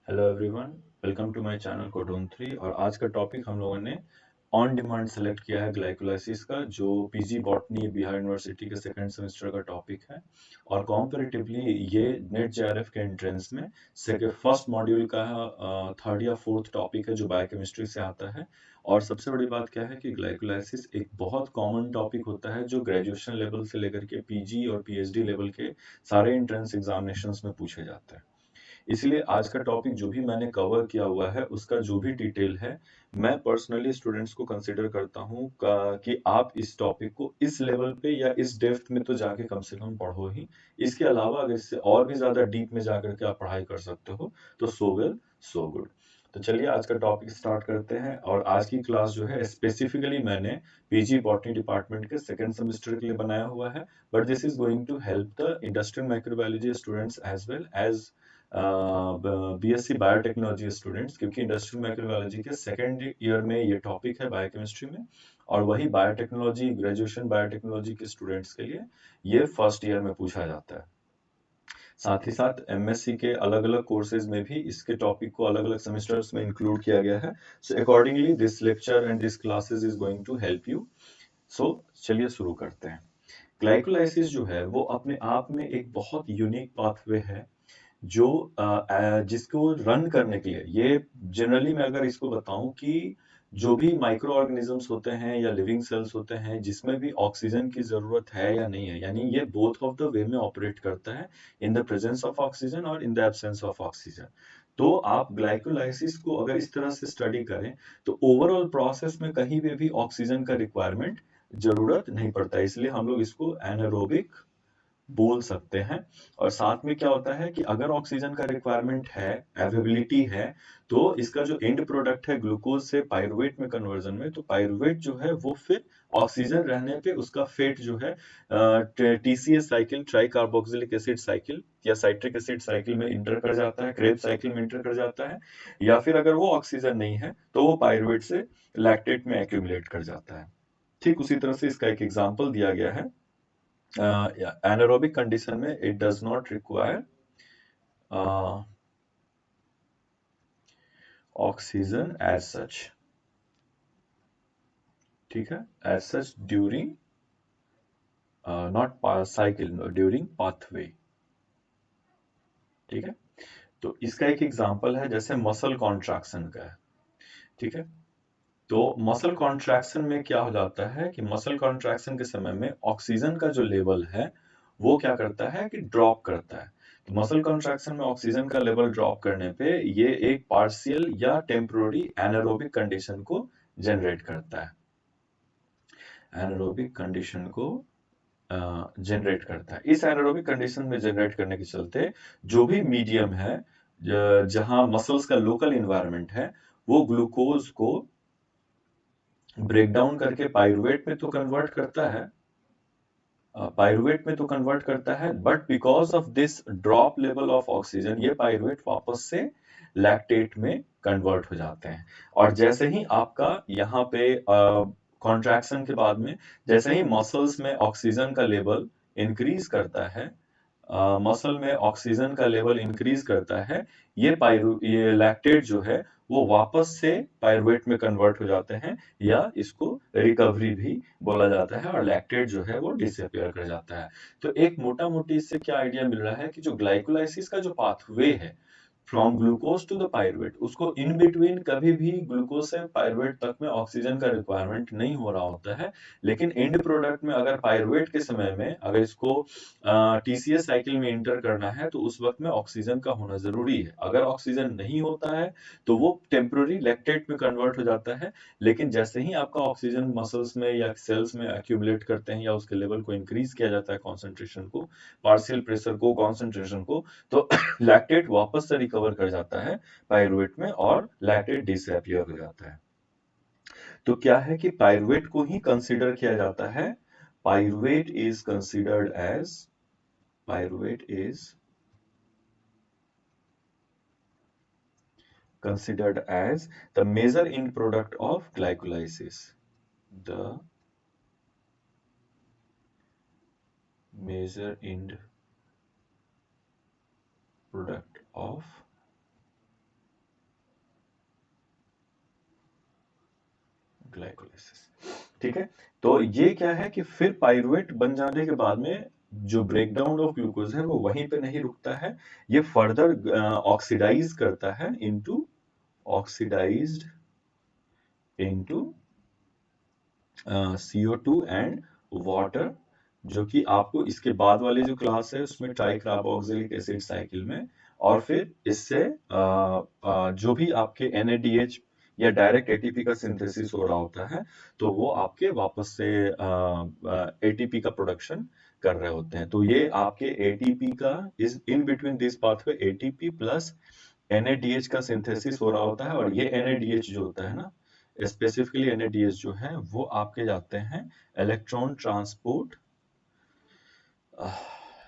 Hello everyone, welcome to my channel Codon 3। और आज का टॉपिक हम लोगों ने ऑन डिमांड सेलेक्ट किया है ग्लाइकोलाइसिस का, जो पीजी बॉटनी बिहार यूनिवर्सिटी के सेकंड सेमेस्टर का टॉपिक है। और कॉम्पैरेटिवली ये नेट जेआरएफ के एंट्रेंस में फर्स्ट मॉड्यूल का थर्ड या फोर्थ टॉपिक है जो बायोकेमिस्ट्री से आता है। और सबसे बड़ी बात क्या है कि ग्लाइकोलाइसिस एक बहुत कॉमन टॉपिक होता है जो ग्रेजुएशन लेवल से लेकर के पीजी और पीएचडी लेवल के सारे एंट्रेंस एग्जामिनेशंस में पूछे जाते हैं। इसलिए आज का टॉपिक जो भी मैंने कवर किया हुआ है उसका जो भी डिटेल है, मैं पर्सनली स्टूडेंट्स को कंसिडर करता हूँ कि आप इस टॉपिक को इस लेवल पे या इस डेप्थ में तो जाके कम से कम पढ़ो ही। इसके अलावा अगर इससे और भी ज्यादा डीप में जाकर के आप पढ़ाई कर सकते हो तो सो वेल सो गुड। तो चलिए आज का टॉपिक स्टार्ट करते हैं। और आज की क्लास जो है स्पेसिफिकली मैंने पीजी बॉटनी डिपार्टमेंट के सेकंड सेमेस्टर के लिए बनाया हुआ है, but this is going to help the industrial microbiology students as well as BSc biotechnology students, क्योंकि इंडस्ट्रियल माइक्रोबायोलॉजी के सेकेंड ईयर में ये टॉपिक है बायोकेमिस्ट्री में। और वही बायोटेक्नोलॉजी ग्रेजुएशन बायोटेक्नोलॉजी के स्टूडेंट्स के लिए ये फर्स्ट ईयर में पूछा जाता है। साथ ही साथ एमएससी के अलग अलग कोर्सेज में भी इसके टॉपिक को अलग अलग सेमेस्टर्स में इंक्लूड किया गया है। So accordingly this lecture and this classes is going to help you. So चलिए शुरू करते हैं। ग्लाइकोलाइसिस जो है वो अपने आप में एक बहुत यूनिक पाथवे है जो जिसको रन करने के लिए ये जनरली मैं अगर इसको बताऊं कि जो भी माइक्रो ऑर्गेनिजम्स होते हैं या लिविंग सेल्स होते हैं जिसमें भी ऑक्सीजन की जरूरत है या नहीं है, यानी ये बोथ ऑफ द वे में ऑपरेट करता है, in the presence of oxygen और in the absence of oxygen. तो आप ग्लाइकोलाइसिस को अगर इस तरह से स्टडी करें तो ओवरऑल प्रोसेस में कहीं पे भी ऑक्सीजन का रिक्वायरमेंट जरूरत नहीं पड़ता, इसलिए हम लोग इसको एनारोबिक बोल सकते हैं। और साथ में क्या होता है कि अगर ऑक्सीजन का रिक्वायरमेंट है, अवेलेबिलिटी है, तो इसका जो एंड प्रोडक्ट है ग्लूकोज से पायरुवेट में कन्वर्जन में, तो पायरुवेट जो है वो फिर ऑक्सीजन रहने पे उसका फेट जो है TCS cycle, try carboxylic acid cycle या साइट्रिक एसिड साइकिल में इंटर कर जाता है, क्रेब साइकिल में इंटर कर जाता है। या फिर अगर वो ऑक्सीजन नहीं है तो वो पायरुवेट से लैक्टेट में एक्यूमुलेट कर जाता है। ठीक उसी तरह से इसका एक एग्जाम्पल दिया गया है। anaerobic condition में it does not require uh, oxygen as such। ठीक है, as such during not cycle, during pathway। ठीक है, तो इसका एक एग्जांपल है जैसे मसल कॉन्ट्रैक्शन का है। ठीक है, तो मसल कॉन्ट्रैक्शन में क्या हो जाता है कि मसल कॉन्ट्रैक्शन के समय में ऑक्सीजन का जो लेवल है वो क्या करता है कि ड्रॉप करता है। तो मसल कॉन्ट्रैक्शन में ऑक्सीजन का लेवल ड्रॉप करने पे ये एक पार्शियल या टेम्पोररी एनारोबिक कंडीशन को जनरेट करता है, एनारोबिक कंडीशन को जनरेट करता है। इस एनारोबिक कंडीशन में जनरेट करने के चलते जो भी मीडियम है जहां मसल्स का लोकल इन्वायरमेंट है, वो ग्लूकोज को ब्रेक डाउन करके पायरुवेट में तो कन्वर्ट करता है, पायरुवेट में तो कन्वर्ट करता है, but because of this drop level of oxygen ये पायरुवेट वापस से लैक्टेट में कन्वर्ट हो जाते हैं। और जैसे ही आपका यहाँ पे कॉन्ट्रैक्शन के बाद में जैसे ही मसल्स में ऑक्सीजन का लेवल इंक्रीज करता है, मसल में ऑक्सीजन का लेवल इंक्रीज करता है, ये लैक्टेट जो है वो वापस से पायरुवेट में कन्वर्ट हो जाते हैं, या इसको रिकवरी भी बोला जाता है, और लैक्टेट जो है वो डिसअपियर कर जाता है। तो एक मोटा मोटी इससे क्या आइडिया मिल रहा है कि जो ग्लाइकोलाइसिस का जो पाथवे है from glucose to the pyruvate, उसको इन बिटवीन कभी भी ग्लूकोज से पायरुवेट तक में ऑक्सीजन का रिक्वायरमेंट नहीं हो रहा होता है। लेकिन एंड प्रोडक्ट में अगर पायरुवेट के समय में अगर इसको टीसीएस साइकिल में इंटर करना है तो उस वक्त में ऑक्सीजन का होना जरूरी है। अगर ऑक्सीजन नहीं होता है तो वो टेम्पररी लैक्टेट में कन्वर्ट हो जाता है। लेकिन जैसे ही आपका ऑक्सीजन मसल्स में या सेल्स में एक्यूमुलेट करते हैं या उसके लेवल को इंक्रीज किया जाता है, कॉन्सेंट्रेशन को, पार्शियल प्रेशर को, कॉन्सेंट्रेशन को, तो लैक्टेट वापस से रिकवर कर जाता है पायरुवेट में और लैक्टेट डिसअपियर हो जाता है। तो क्या है कि पायरुवेट को ही कंसीडर किया जाता है, pyruvate is considered as pyruvate is considered as the major end product of glycolysis, the major end product of glycolysis. ठीक है, तो ये क्या है कि फिर पाइरुवेट बन जाने के बाद में जो ब्रेकडाउन ऑफ ग्लूकोज है वो वहीं पे नहीं रुकता है, ये फर्दर ऑक्सीडाइज करता है into oxidised into CO2 and water, जो कि आपको इसके बाद वाले जो क्लास है उसमें ट्राइकार्बोक्सिलिक एसिड साइकिल में, और फिर इससे जो भी आपके NADH या डायरेक्ट ATP का सिंथेसिस हो रहा होता है, तो वो आपके वापस से ATP का प्रोडक्शन कर रहे होते हैं। तो ये आपके ATP का इस in between this pathway ATP plus NADH का सिंथेसिस हो रहा होता है, और ये NADH जो होता है ना, स्पेसिफिकली NADH जो है वो आपके जाते हैं electron transport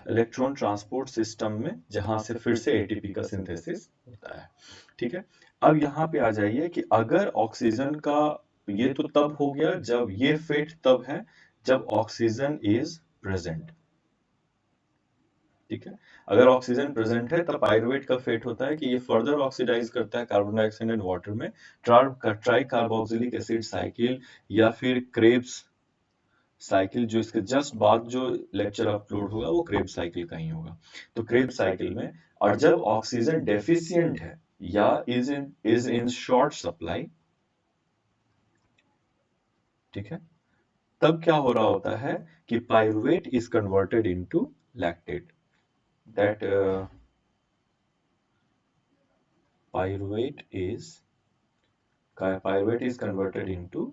electron transport system में, जहां से फिर से ATP का सिंथेसिस होता है। ठीक है, अब यहाँ पे आ जाइए कि अगर ऑक्सीजन का, ये तो तब हो गया जब ये फेट तब है जब ऑक्सीजन इज प्रेजेंट। ठीक है, अगर ऑक्सीजन प्रेजेंट है तब पाइरुवेट का फेट होता है कि ये फर्दर ऑक्सीडाइज करता है कार्बन डाइऑक्साइड एंड वाटर में ट्राई कार्बोक्सिलिक एसिड साइकिल, या फिर क्रेब्स साइकिल, जो इसके जस्ट बाद जो लेक्चर अपलोड होगा वो क्रेब्स साइकिल का ही होगा। तो क्रेब्स साइकिल में, और जब ऑक्सीजन डेफिशिएंट है या इज इन शॉर्ट सप्लाई, ठीक है, तब क्या हो रहा होता है कि pyruvate is converted into lactate, that pyruvate is pyruvate is converted into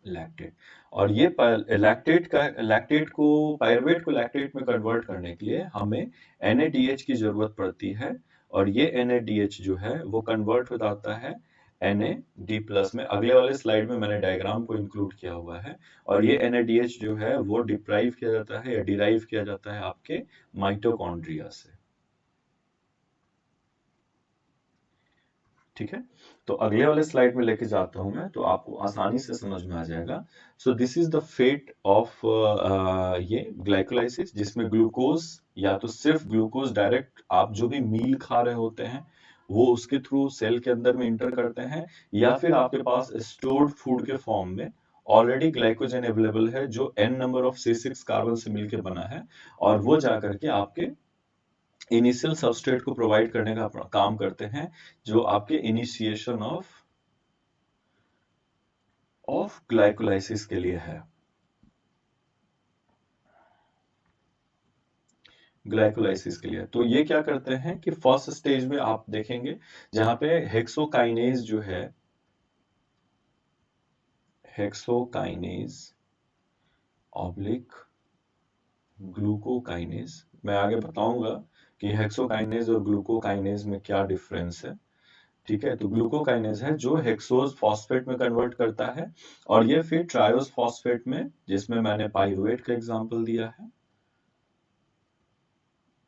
lactate. और ये लैक्टेट को पाइरुवेट को लैक्टेट में कन्वर्ट करने के लिए हमें NADH की जरूरत पड़ती है, और ये NADH जो है वो कन्वर्ट हो जाता है NAD प्लस में। अगले वाले स्लाइड में मैंने डायग्राम को इंक्लूड किया हुआ है, और ये NADH जो है वो डिप्राइव किया जाता है या डिराइव किया जाता है आपके माइटोकॉन्ड्रिया से। ठीक है, तो अगले वाले स्लाइड में लेके जाता हूं मैं, तो आपको आसानी से समझ में आ जाएगा। So this is the fate of ये ग्लाइकोलाइसिस, जिसमें ग्लूकोज, या तो सिर्फ ग्लूकोज डायरेक्ट आप जो भी मील खा रहे होते हैं वो उसके थ्रू सेल के अंदर में इंटर करते हैं, या फिर आपके पास स्टोर्ड फूड के फॉर्म में ऑलरेडी ग्लाइकोजन अवेलेबल है जो n number of C6 carbon से मिलकर बना है, और वो जाकर के आपके इनिशियल सबस्ट्रेट को प्रोवाइड करने का काम करते हैं, जो आपके इनिशिएशन ऑफ ग्लाइकोलाइसिस के लिए है। ग्लाइकोलाइसिस के लिए तो ये क्या करते हैं कि फर्स्ट स्टेज में आप देखेंगे जहां पे हेक्सोकाइनेज जो है, हेक्सोकाइनेज ऑब्लिक ग्लूकोकाइनेज, मैं आगे बताऊंगा कि हेक्सोकाइनेज और ग्लूकोकाइनेज में क्या डिफरेंस है। ठीक है, तो ग्लूकोकाइनेज है जो हेक्सोज फॉस्फेट में कन्वर्ट करता है, और ये फिर ट्रायोज फॉस्फेट में, जिसमें मैंने पाइरुवेट का एग्जांपल दिया है,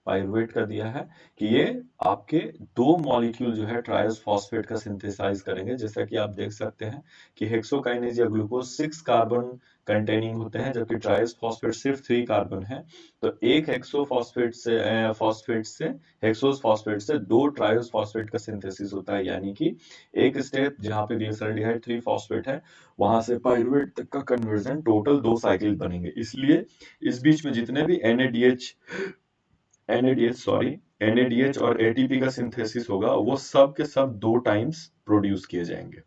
पाइरुवेट का दिया है कि ये आपके दो मॉलिक्यूल जो है ट्रायोस फॉस्फेट का सिंथेसाइज करेंगे। जैसा कि आप देख सकते हैं कि हेक्सोकाइनेज या ग्लूकोज 6 कार्बन कंटेनिंग होते हैं, जबकि ट्रायोस फॉस्फेट सिर्फ 3 कार्बन है। तो एक हेक्सो फॉस्फेट से हेक्सोस फॉस्फेट से दो ट्रायोस फॉस्फेट का सिंथेसिस होता है, यानी कि एक स्टेप जहां पे ग्लिसरॉल्डिहाइड 3 फॉस्फेट है, वहां से पाइरुवेट तक का कन्वर्जन टोटल 2 साइकिल बनेंगे। इसलिए इस बीच में जितने भी NADH और ATP का सिंथेसिस होगा वो सब के सब 2 टाइम्स प्रोड्यूस किए जाएंगे।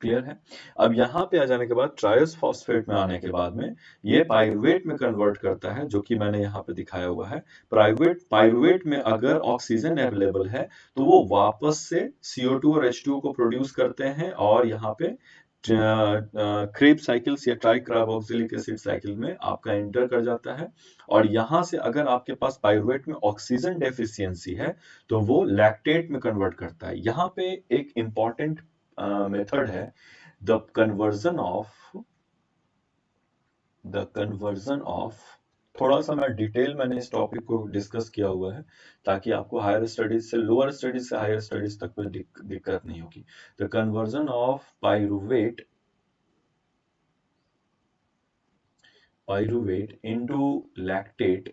क्लियर है? अब यहाँ पे आ जाने के बाद ट्रायोस फॉस्फेट में आने के बाद में ये पाइरुवेट में कन्वर्ट करता है, जो कि मैंने यहाँ पे दिखाया हुआ है। पाइरुवेट में अगर ऑक्सीजन अवेलेबल है तो वो वापस से CO2 और H2O को प्रोड्यूस करते हैं, और यहाँ पे क्रेब्स साइकिल्स या ट्राइकार्बोक्सिलिक एसिड साइकिल में आपका एंटर कर जाता है। और यहां से अगर आपके पास पाइरुवेट में ऑक्सीजन डेफिशिएंसी है तो वो लैक्टेट में कन्वर्ट करता है। यहाँ पे एक इंपॉर्टेंट मेथड है, द कन्वर्जन ऑफ थोड़ा सा मैं डिटेल मैंने इस टॉपिक को डिस्कस किया हुआ है, ताकि आपको हायर स्टडीज से लोअर स्टडीज से हायर स्टडीज तक में दिक्कत नहीं होगी। The conversion of pyruvate into lactate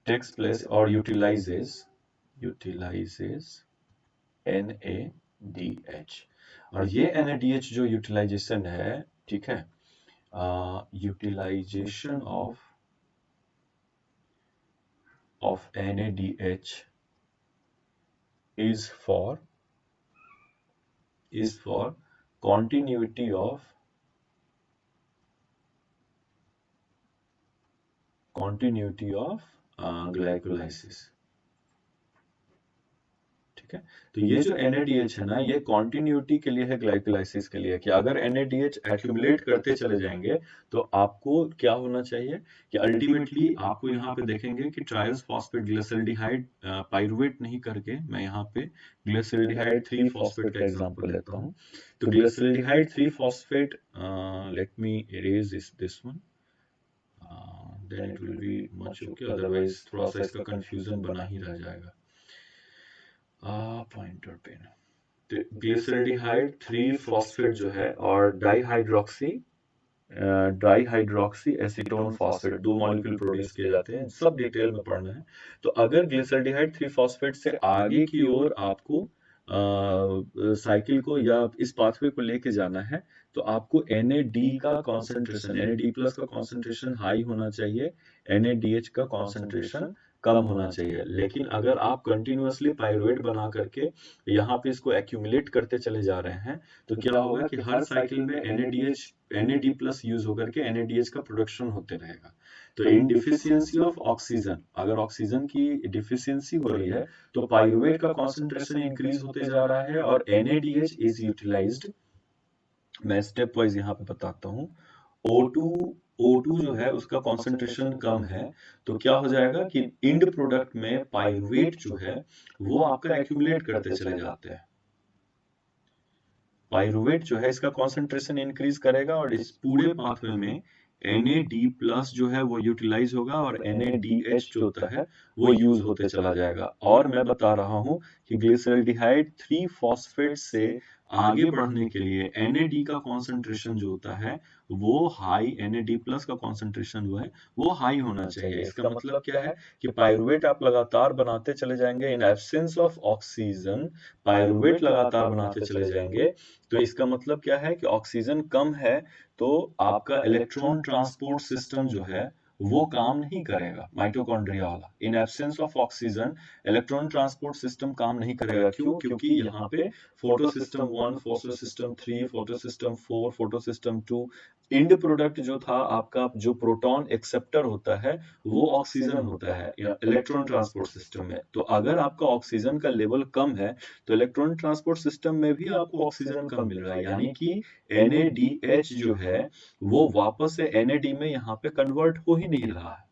takes place or utilizes Na NADH। और ये NADH जो यूटिलाइजेशन है, ठीक है, utilisation of NADH is for continuity of glycolysis। ठीक है, तो ये जो NADH है ना, ये कॉन्टिन्यूटी के लिए है, ग्लाइकोलाइसिस के लिए, कि अगर NADH एक्यूमुलेट करते चले जाएंगे तो आपको क्या होना चाहिए कि अल्टीमेटली आपको यहाँ पे देखेंगे कि ट्रायल्स फॉस्फेट ग्लिसरॉल्डिहाइड पाइरुवेट नहीं करके, मैं यहाँ पे ग्लिसरॉल्डिहाइड 3 फॉस्फेट का एग्जांपल लेता हूँ। तो glyceraldehyde 3 phosphate, let me erase this one, then it will be much okay, otherwise थोड़ा सा इसका कंफ्यूजन बना ही रह जाएगा। पॉइंटर पेन, तो ग्लिसरॉल्डिहाइड 3 फॉस्फेट जो है और dihydroxy acetone phosphate, 2 molecule produce किए जाते हैं, सब डिटेल में पढ़ना है। तो अगर ग्लिसरॉल्डिहाइड 3 फॉस्फेट से आगे की ओर आपको साइकिल को या इस पाथवे को लेके जाना है, तो आपको NAD का कॉन्सेंट्रेशन, NAD प्लस का कॉन्सेंट्रेशन हाई होना चाहिए, NADH का कॉन्सेंट्रेशन कम होना चाहिए। लेकिन अगर आप कंटिन्यूअसली पाइरुवेट बना करके यहाँ पे इसको एक्यूमुलेट करते चले जा रहे हैं, तो क्या होगा कि हर साइकिल में NAD प्लस यूज होकर के NADH का प्रोडक्शन होते रहेगा। तो इन डिफिशियंसी ऑफ ऑक्सीजन, अगर ऑक्सीजन की डिफिशियंसी हो रही है तो पाइरुवेट का कॉन्सेंट्रेशन इंक्रीज होते जा रहा है और NADH इज यूटिलाइज्ड। मैं स्टेप वाइज यहाँ पे बताता हूँ। O2 जो है उसका कॉन्सेंट्रेशन कम है, तो क्या हो जाएगा कि इंड प्रोडक्ट में पाइरुवेट जो है वो आपका एक्यूमुलेट करते चले जाते हैं। पाइरुवेट जो है इसका कॉन्सेंट्रेशन इंक्रीज करेगा और इस पूरे पाथवे में NAD प्लस जो है वो यूटिलाइज होगा और NADH जो होता है वो यूज होते चला जाएगा। और मैं बता रहा हूं कि ग्लिसरॉल्डिहाइड 3 फॉस्फेट से आगे बढ़ने के लिए NAD का कॉन्सेंट्रेशन जो होता है वो हाई, NAD प्लस का कॉन्सेंट्रेशन जो है वो हाई होना चाहिए। इसका मतलब क्या है कि पाइरुवेट आप लगातार बनाते चले जाएंगे, इन एब्सेंस ऑफ ऑक्सीजन पाइरुवेट लगातार बनाते चले जाएंगे, तो इसका मतलब क्या है कि ऑक्सीजन कम है तो आपका इलेक्ट्रॉन ट्रांसपोर्ट सिस्टम जो है वो काम नहीं करेगा, माइटोकॉन्ड्रिया वाला। In absence of oxygen electron transport system काम नहीं करेगा। क्यों? क्योंकि यहाँ पे photosystem 1, photosystem 3, photosystem 4, photosystem 2, end product जो था आपका, जो प्रोटॉन एक्सेप्टर होता है वो ऑक्सीजन होता है इलेक्ट्रॉन ट्रांसपोर्ट सिस्टम में। तो अगर आपका ऑक्सीजन का लेवल कम है तो इलेक्ट्रॉन ट्रांसपोर्ट सिस्टम में भी आपको ऑक्सीजन कम मिल रहा है, यानी कि NADH जो है वो वापस से NAD में यहाँ पे कन्वर्ट हो ही नहीं रहा है।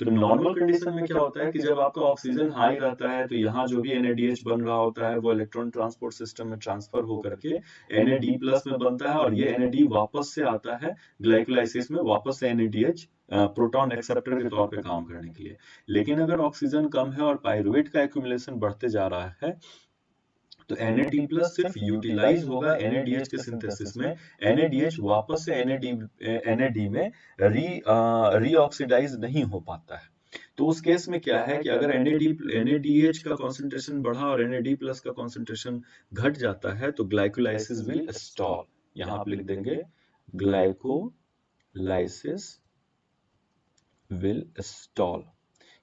तो नॉर्मल कंडीशन में क्या होता है कि जब आपका ऑक्सीजन हाई रहता है तो यहाँ जो भी NADH बन रहा होता है वो इलेक्ट्रॉन ट्रांसपोर्ट सिस्टम में ट्रांसफर होकर के NAD प्लस में बनता है और ये NAD वापस से आता है ग्लाइकोलाइसिस में, वापस से NADH प्रोटॉन एक्सेप्टर के तौर पे काम करने के लिए। लेकिन अगर ऑक्सीजन कम है और पाइरुवेट का एक्यूमुलेशन बढ़ते जा रहा है तो NAD प्लस सिर्फ यूटिलाइज होगा NADH के सिंथेसिस में, NADH वापस से NAD में रीऑक्सीडाइज नहीं हो पाता है। तो उस केस में क्या है कि अगर NADH का कॉन्सेंट्रेशन बढ़ा और NAD प्लस का कॉन्सेंट्रेशन घट जाता है तो ग्लाइकोलाइसिस विल स्टॉल। यहाँ पे लिख देंगे ग्लाइकोलाइसिस विल स्टॉल,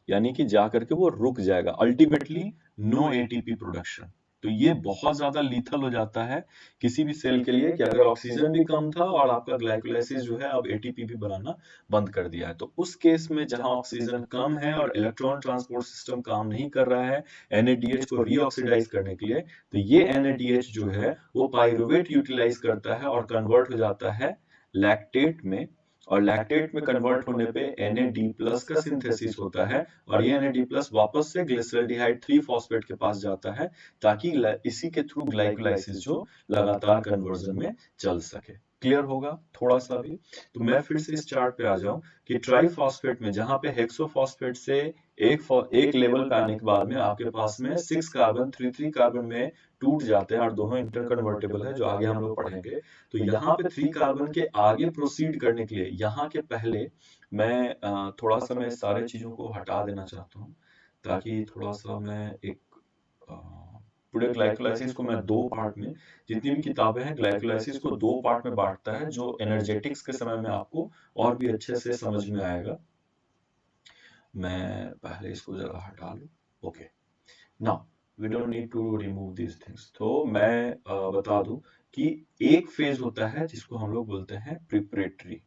यानी कि जाकर के वो रुक जाएगा, अल्टीमेटली नो ATP प्रोडक्शन। तो ये बहुत ज्यादा लीथल हो जाता है किसी भी सेल के लिए कि अगर ऑक्सीजन भी कम था और आपका ग्लाइकोलाइसिस जो है अब ATP भी बनाना बंद कर दिया है। तो उस केस में जहां ऑक्सीजन कम है और इलेक्ट्रॉन ट्रांसपोर्ट सिस्टम काम नहीं कर रहा है NADH को रीऑक्सीडाइज करने के लिए, तो ये NADH जो है वो पाइरुवेट यूटिलाइज करता है और कन्वर्ट हो जाता है लैक्टेट में, और लैक्टेट में कन्वर्ट होने पे NAD प्लस का सिंथेसिस होता है और ये NAD प्लस वापस से ग्लिसरॉल्डिहाइड 3 फॉस्फेट के पास जाता है ताकि इसी के थ्रू ग्लाइकोलाइसिस जो लगातार कन्वर्जन में चल सके। क्लियर होगा थोड़ा सा भी? तो मैं फिर से इस चार्ट पे आ जाऊं कि ट्राइफॉस्फेट में जहां पे हेक्सोफॉस्फेट से एक लेवल पे आने के बाद में आपके पास में 6 कार्बन 3 कार्बन में टूट जाते हैं और दोनों इंटरकन्वर्टेबल है, जो आगे हम लोग पढ़ेंगे। तो यहाँ पे 3 कार्बन के आगे प्रोसीड करने के लिए यहाँ के पहले मैं थोड़ा सा मैं सारे चीजों को हटा देना चाहता हूँ ताकि थोड़ा सा मैं एक टुडे ग्लाइकोलाइसिस को मैं दो पार्ट में, जितनी भी किताबें हैं ग्लाइकोलाइसिस को दो पार्ट में बांटता है, जो एनर्जेटिक्स के समय में आपको और भी अच्छे से समझ में आएगा। मैं पहले इसको जरा हटा लूं। Okay, now we don't need to remove this things. तो मैं बता दूं कि एक फेज होता है जिसको हम लोग बोलते हैं प्रिपरेटरी।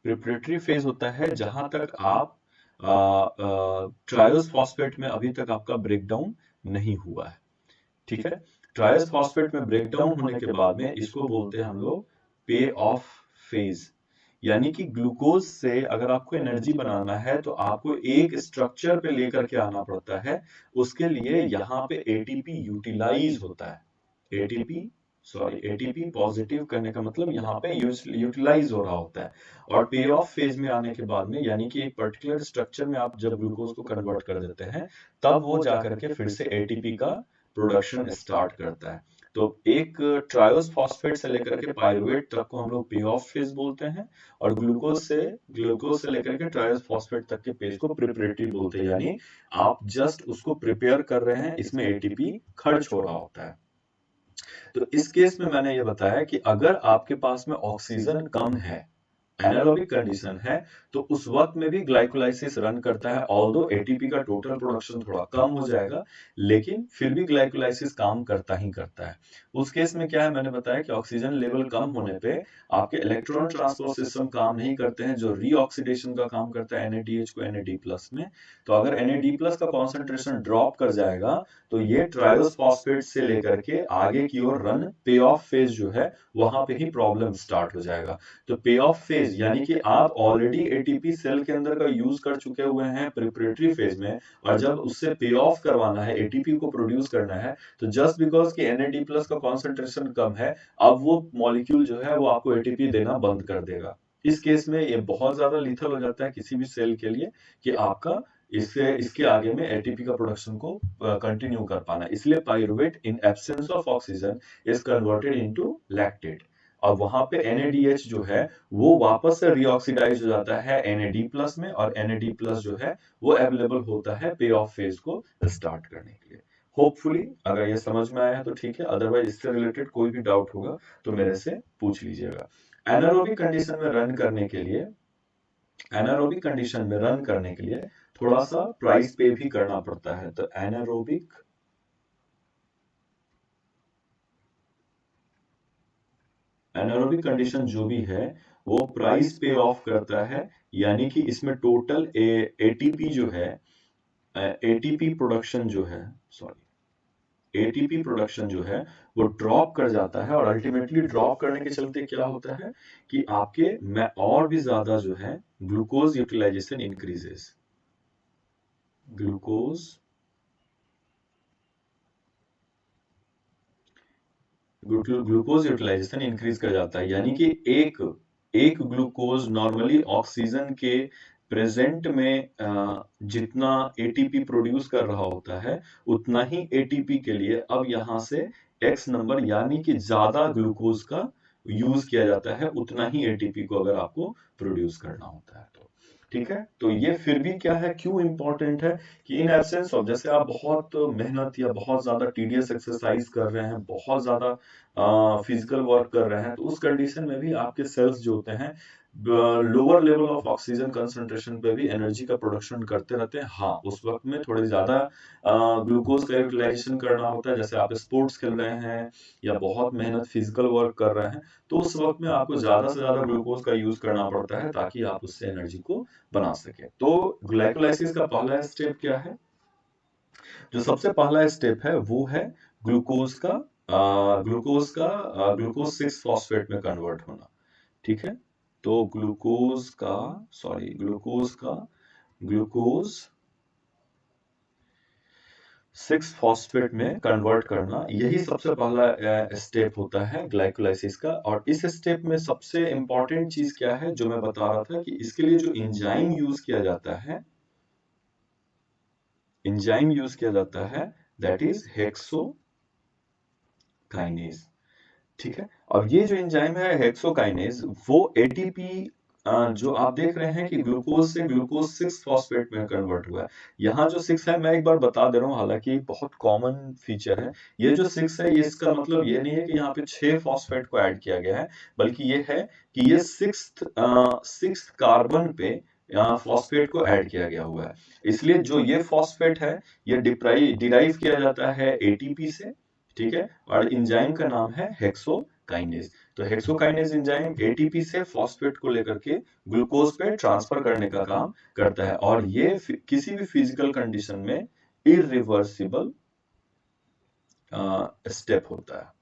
प्रिपरेटरी फेज होता है जहां तक आप ट्रायोस फॉस्फेट में अभी तक आपका ब्रेकडाउन नहीं हुआ है, ठीक है। ट्रायोस फॉस्फेट में ब्रेकडाउन होने के बाद में इसको बोलते हैं हम लोग पे ऑफ फेज। यानी कि ग्लूकोज से अगर आपको एनर्जी बनाना है तो आपको एक स्ट्रक्चर पे लेकर के आना पड़ता है। उसके लिए यहाँ पे एटीपी यूटिलाइज होता है। एटीपी पॉजिटिव करने का मतलब यहाँ पे यूटिलाइज हो रहा होता है। और पे ऑफ फेज में आने के बाद में, यानी कि एक पर्टिकुलर स्ट्रक्चर में आप जब ग्लूकोज को कन्वर्ट कर देते हैं, तब वो जाकर के फिर से एटीपी का प्रोडक्शन स्टार्ट करता है। तो एक ट्रायोस फॉस्फेट से लेकर के पायरुवेट तक को हम लोग पे ऑफ फेज बोलते हैं, और ग्लूकोज से लेकर के ट्रायोस फॉस्फेट तक के फेज को प्रिपरेटरी बोलते हैं। यानी आप जस्ट उसको प्रिपेयर कर रहे हैं, इसमें एटीपी खर्च हो रहा होता है। तो इस केस में मैंने ये बताया कि अगर आपके पास में ऑक्सीजन कम है, एनारोबिक कंडीशन है, तो उस वक्त में भी ग्लाइकोलाइसिस रन करता है। ऑल्दो एटीपी का टोटल प्रोडक्शन थोड़ा कम हो जाएगा, लेकिन फिर भी ग्लाइकोलाइसिस काम करता ही करता है। उस केस में क्या है, मैंने बताया कि ऑक्सीजन लेवल कम होने पे आपके इलेक्ट्रॉन ट्रांसपोर्ट सिस्टम काम नहीं करते हैं, जो रीऑक्सीडेशन का काम करता है NADH को NAD+ में। तो अगर NAD+ का कॉन्सेंट्रेशन ड्रॉप कर जाएगा, तो ये ट्रायोस फॉस्फेट से लेकर के आगे की ओर रन पे ऑफ फेज जो है, वहां पे ही प्रॉब्लम स्टार्ट हो जाएगा। तो पे ऑफ फेज यानी कि आप ऑलरेडी एटीपी सेल के अंदर का यूज कर चुके हुए हैं प्रिपरेटरी फेज में, और जब उससे पे ऑफ करवाना है, एटीपी को प्रोड्यूस करना है, तो जस्ट बिकॉज कि NAD+ का कॉन्सेंट्रेशन कम है, अब वो मॉलिक्यूल जो है वो आपको एटीपी देना बंद कर देगा। इस केस में ये बहुत ज्यादा लीथल हो जाता है किसी भी सेल के लिए, कि आपका इसके आगे में एटीपी का प्रोडक्शन को कंटिन्यू कर पाना। इसलिए pyruvate in absence of oxygen is converted into lactate, और वहां पे NADH जो है वो वापस से रीऑक्सीडाइज हो जाता है NAD+ में, और NAD+ जो है वो अवेलेबल होता है पे ऑफ फेज को स्टार्ट करने के लिए। होपफुली अगर ये समझ में आया है तो ठीक है, अदरवाइज इससे रिलेटेड कोई भी डाउट होगा तो मेरे से पूछ लीजिएगा। एनारोबिक कंडीशन में रन करने के लिए एनारोबिक कंडीशन में रन करने के लिए थोड़ा सा प्राइस पे भी करना पड़ता है। तो एनारोबिक कंडीशन जो भी है वो प्राइस पे ऑफ करता है। यानी कि इसमें टोटल एटीपी जो है, एटीपी प्रोडक्शन जो है, एटीपी प्रोडक्शन जो है वो ड्रॉप कर जाता है, और अल्टीमेटली ड्रॉप करने के चलते क्या होता है कि आपके में और भी ज्यादा जो है glucose utilisation increases. Glucose utilisation increase कर जाता है। यानी कि एक एक ग्लूकोज नॉर्मली ऑक्सीजन के प्रेजेंट में जितना एटीपी प्रोड्यूस कर रहा होता है, उतना ही एटीपी के लिए अब यहां से एक्स नंबर यानी कि ज्यादा ग्लूकोज का यूज किया जाता है, उतना ही एटीपी को अगर आपको प्रोड्यूस करना होता है तो। ठीक है, तो ये फिर भी क्या है, क्यों इंपॉर्टेंट है कि इन एब्सेंस ऑफ, जैसे आप बहुत मेहनत या बहुत ज्यादा टीडियस एक्सरसाइज कर रहे हैं, बहुत ज्यादा फिजिकल वर्क कर रहे हैं, तो उस कंडीशन में भी आपके सेल्स जो होते हैं lower level of oxygen concentration पे भी एनर्जी का प्रोडक्शन करते रहते हैं। हाँ, उस वक्त में थोड़ी ज्यादा ग्लूकोज का यूटिलाइजेशन करना होता है, जैसे आप स्पोर्ट्स खेल रहे हैं या बहुत मेहनत फिजिकल वर्क कर रहे हैं, तो उस वक्त में आपको ज्यादा से ज्यादा ग्लूकोज का यूज करना पड़ता है ताकि आप उससे एनर्जी को बना सके। तो ग्लाइकोलाइसिस का पहला स्टेप क्या है, जो सबसे पहला स्टेप है वो है ग्लूकोज का ग्लूकोज 6 फॉस्फेट में कन्वर्ट होना। ठीक है, तो ग्लूकोज 6 फॉस्फेट में कन्वर्ट करना, यही सबसे पहला स्टेप होता है ग्लाइकोलाइसिस का। और इस स्टेप में सबसे इंपॉर्टेंट चीज क्या है, जो मैं बता रहा था कि इसके लिए जो एंजाइम यूज किया जाता है, दैट इज हेक्सोकाइनेज। ठीक है, अब ये जो एंजाइम है हेक्सोकाइनेज, वो एटीपी जो आप देख रहे हैं कि ग्लूकोज से ग्लूकोज 6 फॉस्फेट में कन्वर्ट हुआ है। यहाँ जो 6 है मैं एक बार बता दे रहा हूँ, हालांकि बहुत कॉमन फीचर है। ये जो 6 है, ये इसका मतलब ये नहीं है कि यहाँ पे 6 फॉस्फेट को ऐड किया गया है, बल्कि ये है कि ये सिक्स कार्बन पे फॉस्फेट को ऐड किया गया हुआ है। इसलिए जो ये फॉस्फेट है, ये डिराइव किया जाता है एटीपी से, ठीक है। और एंजाइम का नाम है हेक्सोकाइनेज। तो हेक्सोकाइनेज एंजाइम एटीपी से फॉस्फेट को लेकर के ग्लूकोज पे ट्रांसफर करने का काम करता है, और ये किसी भी फिजिकल कंडीशन में इरिवर्सिबल स्टेप होता है।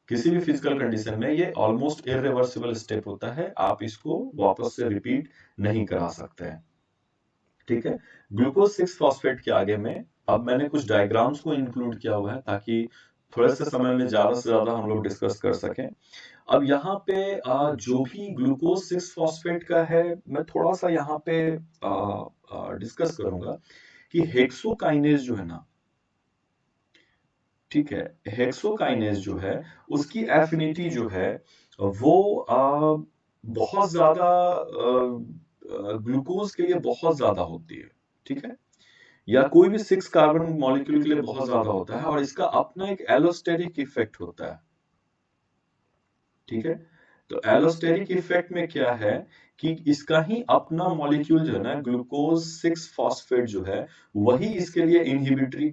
किसी भी फिजिकल कंडीशन में ये ऑलमोस्ट इरिवर्सिबल स्टेप होता है, आप इसको वापस से रिपीट नहीं करा सकते हैं, ठीक है। ग्लूकोज 6 फॉस्फेट के आगे में अब मैंने कुछ डायग्राम्स को इंक्लूड किया हुआ है, ताकि थोड़े से समय में ज्यादा से ज्यादा हम लोग डिस्कस कर सकें। अब यहाँ पे जो भी ग्लूकोज 6 फॉस्फेट का है, मैं थोड़ा सा यहाँ पे डिस्कस करूंगा कि हेक्सोकाइनेज जो है ना, ठीक है, हेक्सोकाइनेज जो है उसकी एफिनिटी जो है वो बहुत ज्यादा ग्लूकोज के लिए बहुत ज्यादा होती है, ठीक है, या कोई भी 6 कार्बन मॉलिक्यूल के लिए बहुत ज्यादा होता है, और इसका अपना एक एलोस्टेरिक इफेक्ट होता है, ठीक है। तो एलोस्टेरिक इफेक्ट में क्या है कि इसका ही अपना मॉलिक्यूल जो है ना, ग्लूकोज 6 फॉस्फेट जो है, वही इसके लिए इनहिबिटरी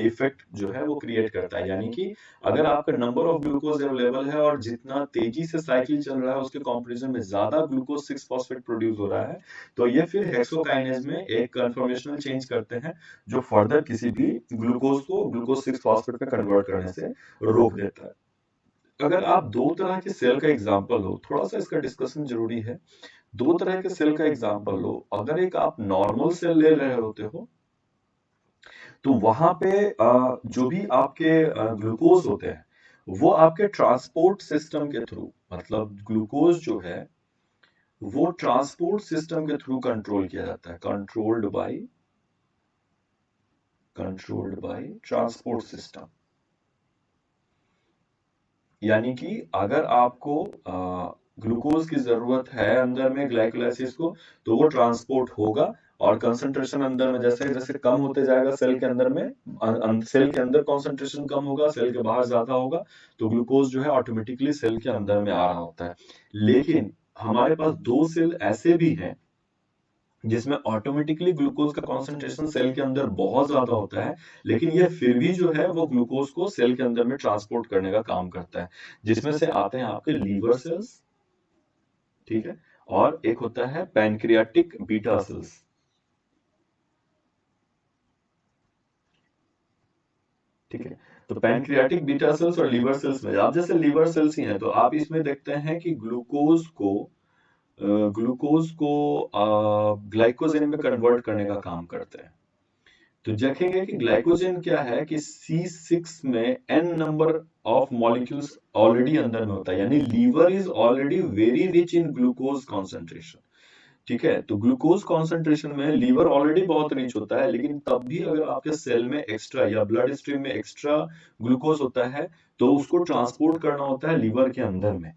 इफेक्ट जो है वो क्रिएट करता है। यानी कि अगर आपका नंबर ऑफ ग्लूकोज अवेलेबल है और जितना तेजी से साइकिल चल रहा है उसके कंपैरिजन में ज्यादा ग्लूकोज 6 फॉस्फेट प्रोड्यूस हो रहा है, तो ये फिर हेक्सोकाइनेज में एक कन्फॉर्मेशनल चेंज करते हैं, जो फर्दर किसी भी ग्लूकोज को ग्लूकोज 6 फॉस्फेट में कन्वर्ट करने से रोक देता है। अगर आप दो तरह के सेल का एग्जांपल लो, थोड़ा सा इसका डिस्कशन जरूरी है। दो तरह के सेल का एग्जांपल लो, अगर एक आप नॉर्मल सेल ले रहे होते हो, तो वहां पे जो भी आपके ग्लूकोज होते हैं, वो आपके ट्रांसपोर्ट सिस्टम के थ्रू, मतलब ग्लूकोज जो है वो ट्रांसपोर्ट सिस्टम के थ्रू कंट्रोल किया जाता है, कंट्रोल्ड बाय ट्रांसपोर्ट सिस्टम। यानी कि अगर आपको ग्लूकोज की जरूरत है अंदर में ग्लाइकोलाइसिस को, तो वो ट्रांसपोर्ट होगा, और कंसंट्रेशन अंदर में जैसे जैसे कम होते जाएगा सेल के अंदर में, सेल के अंदर कंसंट्रेशन कम होगा, सेल के बाहर ज्यादा होगा, तो ग्लूकोज जो है ऑटोमेटिकली सेल के अंदर में आ रहा होता है। लेकिन हमारे पास दो सेल ऐसे भी हैं जिसमें ऑटोमेटिकली ग्लूकोज का कंसंट्रेशन सेल के अंदर बहुत ज्यादा होता है, लेकिन ये फिर भी जो है वो ग्लूकोज को सेल के अंदर में ट्रांसपोर्ट करने का काम करता है, जिसमें से आते हैं आपके लीवर सेल्स, ठीक है, और एक होता है पैनक्रियाटिक बीटा सेल्स, ठीक है। तो पैनक्रियाटिक बीटा सेल्स और लीवर सेल्स में, आप जैसे लीवर सेल्स ही हैं, तो आप इसमें देखते हैं कि ग्लूकोज को ग्लाइकोजन में कन्वर्ट करने का काम करते हैं। तो देखेंगे कि ग्लाइकोजन क्या है कि C6 में n number of molecules already अंदर में होता है, यानी liver is already very rich in glucose concentration, ठीक है। तो ग्लूकोज कॉन्सेंट्रेशन में लीवर ऑलरेडी बहुत रिच होता है, लेकिन तब भी अगर आपके सेल में एक्स्ट्रा या ब्लड स्ट्रीम में एक्स्ट्रा ग्लूकोज होता है, तो उसको ट्रांसपोर्ट करना होता है लीवर के अंदर में।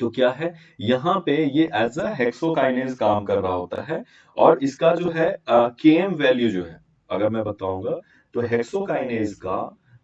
तो क्या है, यहाँ पे ये एज अ हेक्सोकाइनेज काम कर रहा होता है, और इसका जो है केएम वैल्यू जो है, अगर मैं बताऊंगा, तो हेक्सोकाइनेज का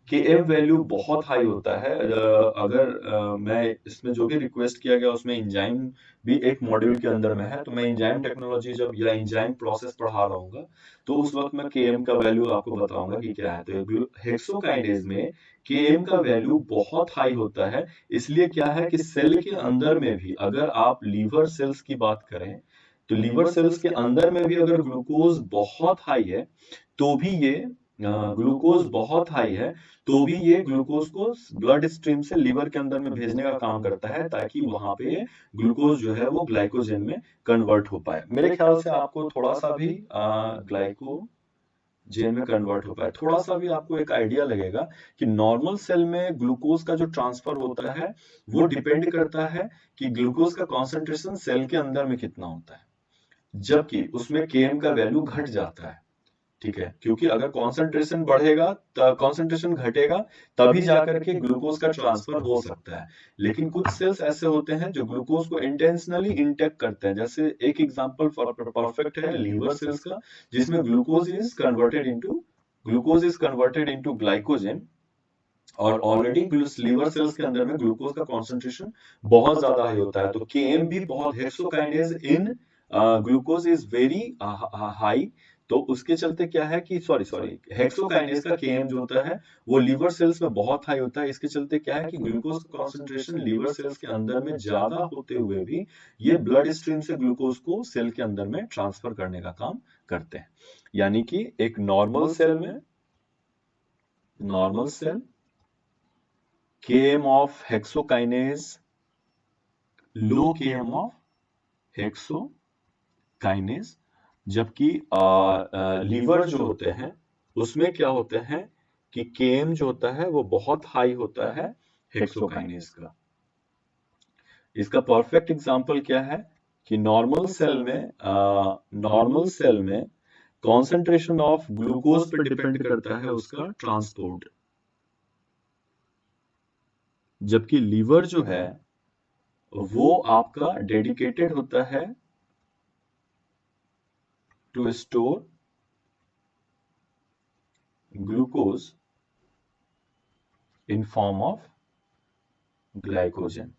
केएम वैल्यू बहुत हाई होता है। अगर मैं इसमें जो भी रिक्वेस्ट किया गया उसमें एंजाइम भी एक मॉड्यूल के अंदर में है, तो मैं एंजाइम टेक्नोलॉजी जब या एंजाइम प्रोसेस पढ़ा रहा हूँ, तो उस वक्त मैं केएम का वैल्यू आपको बताऊंगा कि क्या है। तो हेक्सोकाइनेज में केएम का वैल्यू बहुत हाई होता है। इसलिए क्या है कि सेल के अंदर में भी, अगर आप लीवर सेल्स की बात करें, तो लीवर सेल्स के अंदर में भी अगर ग्लूकोज बहुत हाई है, तो भी ये ग्लूकोज बहुत हाई है तो भी ये ग्लूकोज को ब्लड स्ट्रीम से लीवर के अंदर में भेजने का काम करता है, ताकि वहां पे ग्लूकोज जो है वो ग्लाइकोजन में कन्वर्ट हो पाए। मेरे ख्याल से आपको थोड़ा सा भी ग्लाइकोजन में कन्वर्ट हो पाए, थोड़ा सा भी आपको एक आइडिया लगेगा कि नॉर्मल सेल में ग्लूकोज का जो ट्रांसफर होता है वो डिपेंड करता है कि ग्लूकोज का कॉन्सेंट्रेशन सेल के अंदर में कितना होता है, जबकि उसमें केएम का वैल्यू घट जाता है, ठीक है, क्योंकि अगर कॉन्सेंट्रेशन बढ़ेगा, कॉन्सेंट्रेशन घटेगा, तभी जाकर के ग्लूकोज का ट्रांसफर हो सकता है। लेकिन कुछ सेल्स ऐसे होते हैं जो ग्लूकोज को इंटेंशनली इंटेक करते हैं। जैसे एक एग्जांपल परफेक्ट है लीवर सेल्स का, जिसमें glucose is converted into glycogen, और ऑलरेडी लीवर सेल्स के अंदर में ग्लूकोज का कॉन्सेंट्रेशन बहुत ज्यादा हाई होता है। तो केएम भी बहुत, hexokinase in glucose is very high. तो उसके चलते क्या है कि सॉरी सॉरी हेक्सोकाइनेज का केएम जो होता है वो लीवर सेल्स में बहुत हाई होता है। इसके चलते क्या है कि ग्लूकोज का कॉन्सेंट्रेशन लीवर सेल्स के अंदर में ज्यादा होते हुए भी ये ब्लड स्ट्रीम से ग्लूकोज को सेल के अंदर में ट्रांसफर करने का काम करते हैं। यानी कि एक normal cell km of hexokinase, लो km of hexokinase, जबकि लीवर जो होते हैं उसमें क्या होते हैं कि km जो होता है वो बहुत हाई होता है हेक्सोकाइनेज का। इसका परफेक्ट एग्जांपल क्या है कि नॉर्मल सेल में कॉन्सेंट्रेशन ऑफ ग्लूकोज पर डिपेंड करता है उसका ट्रांसपोर्ट, जबकि लीवर जो है वो आपका डेडिकेटेड होता है to store glucose in form of glycogen.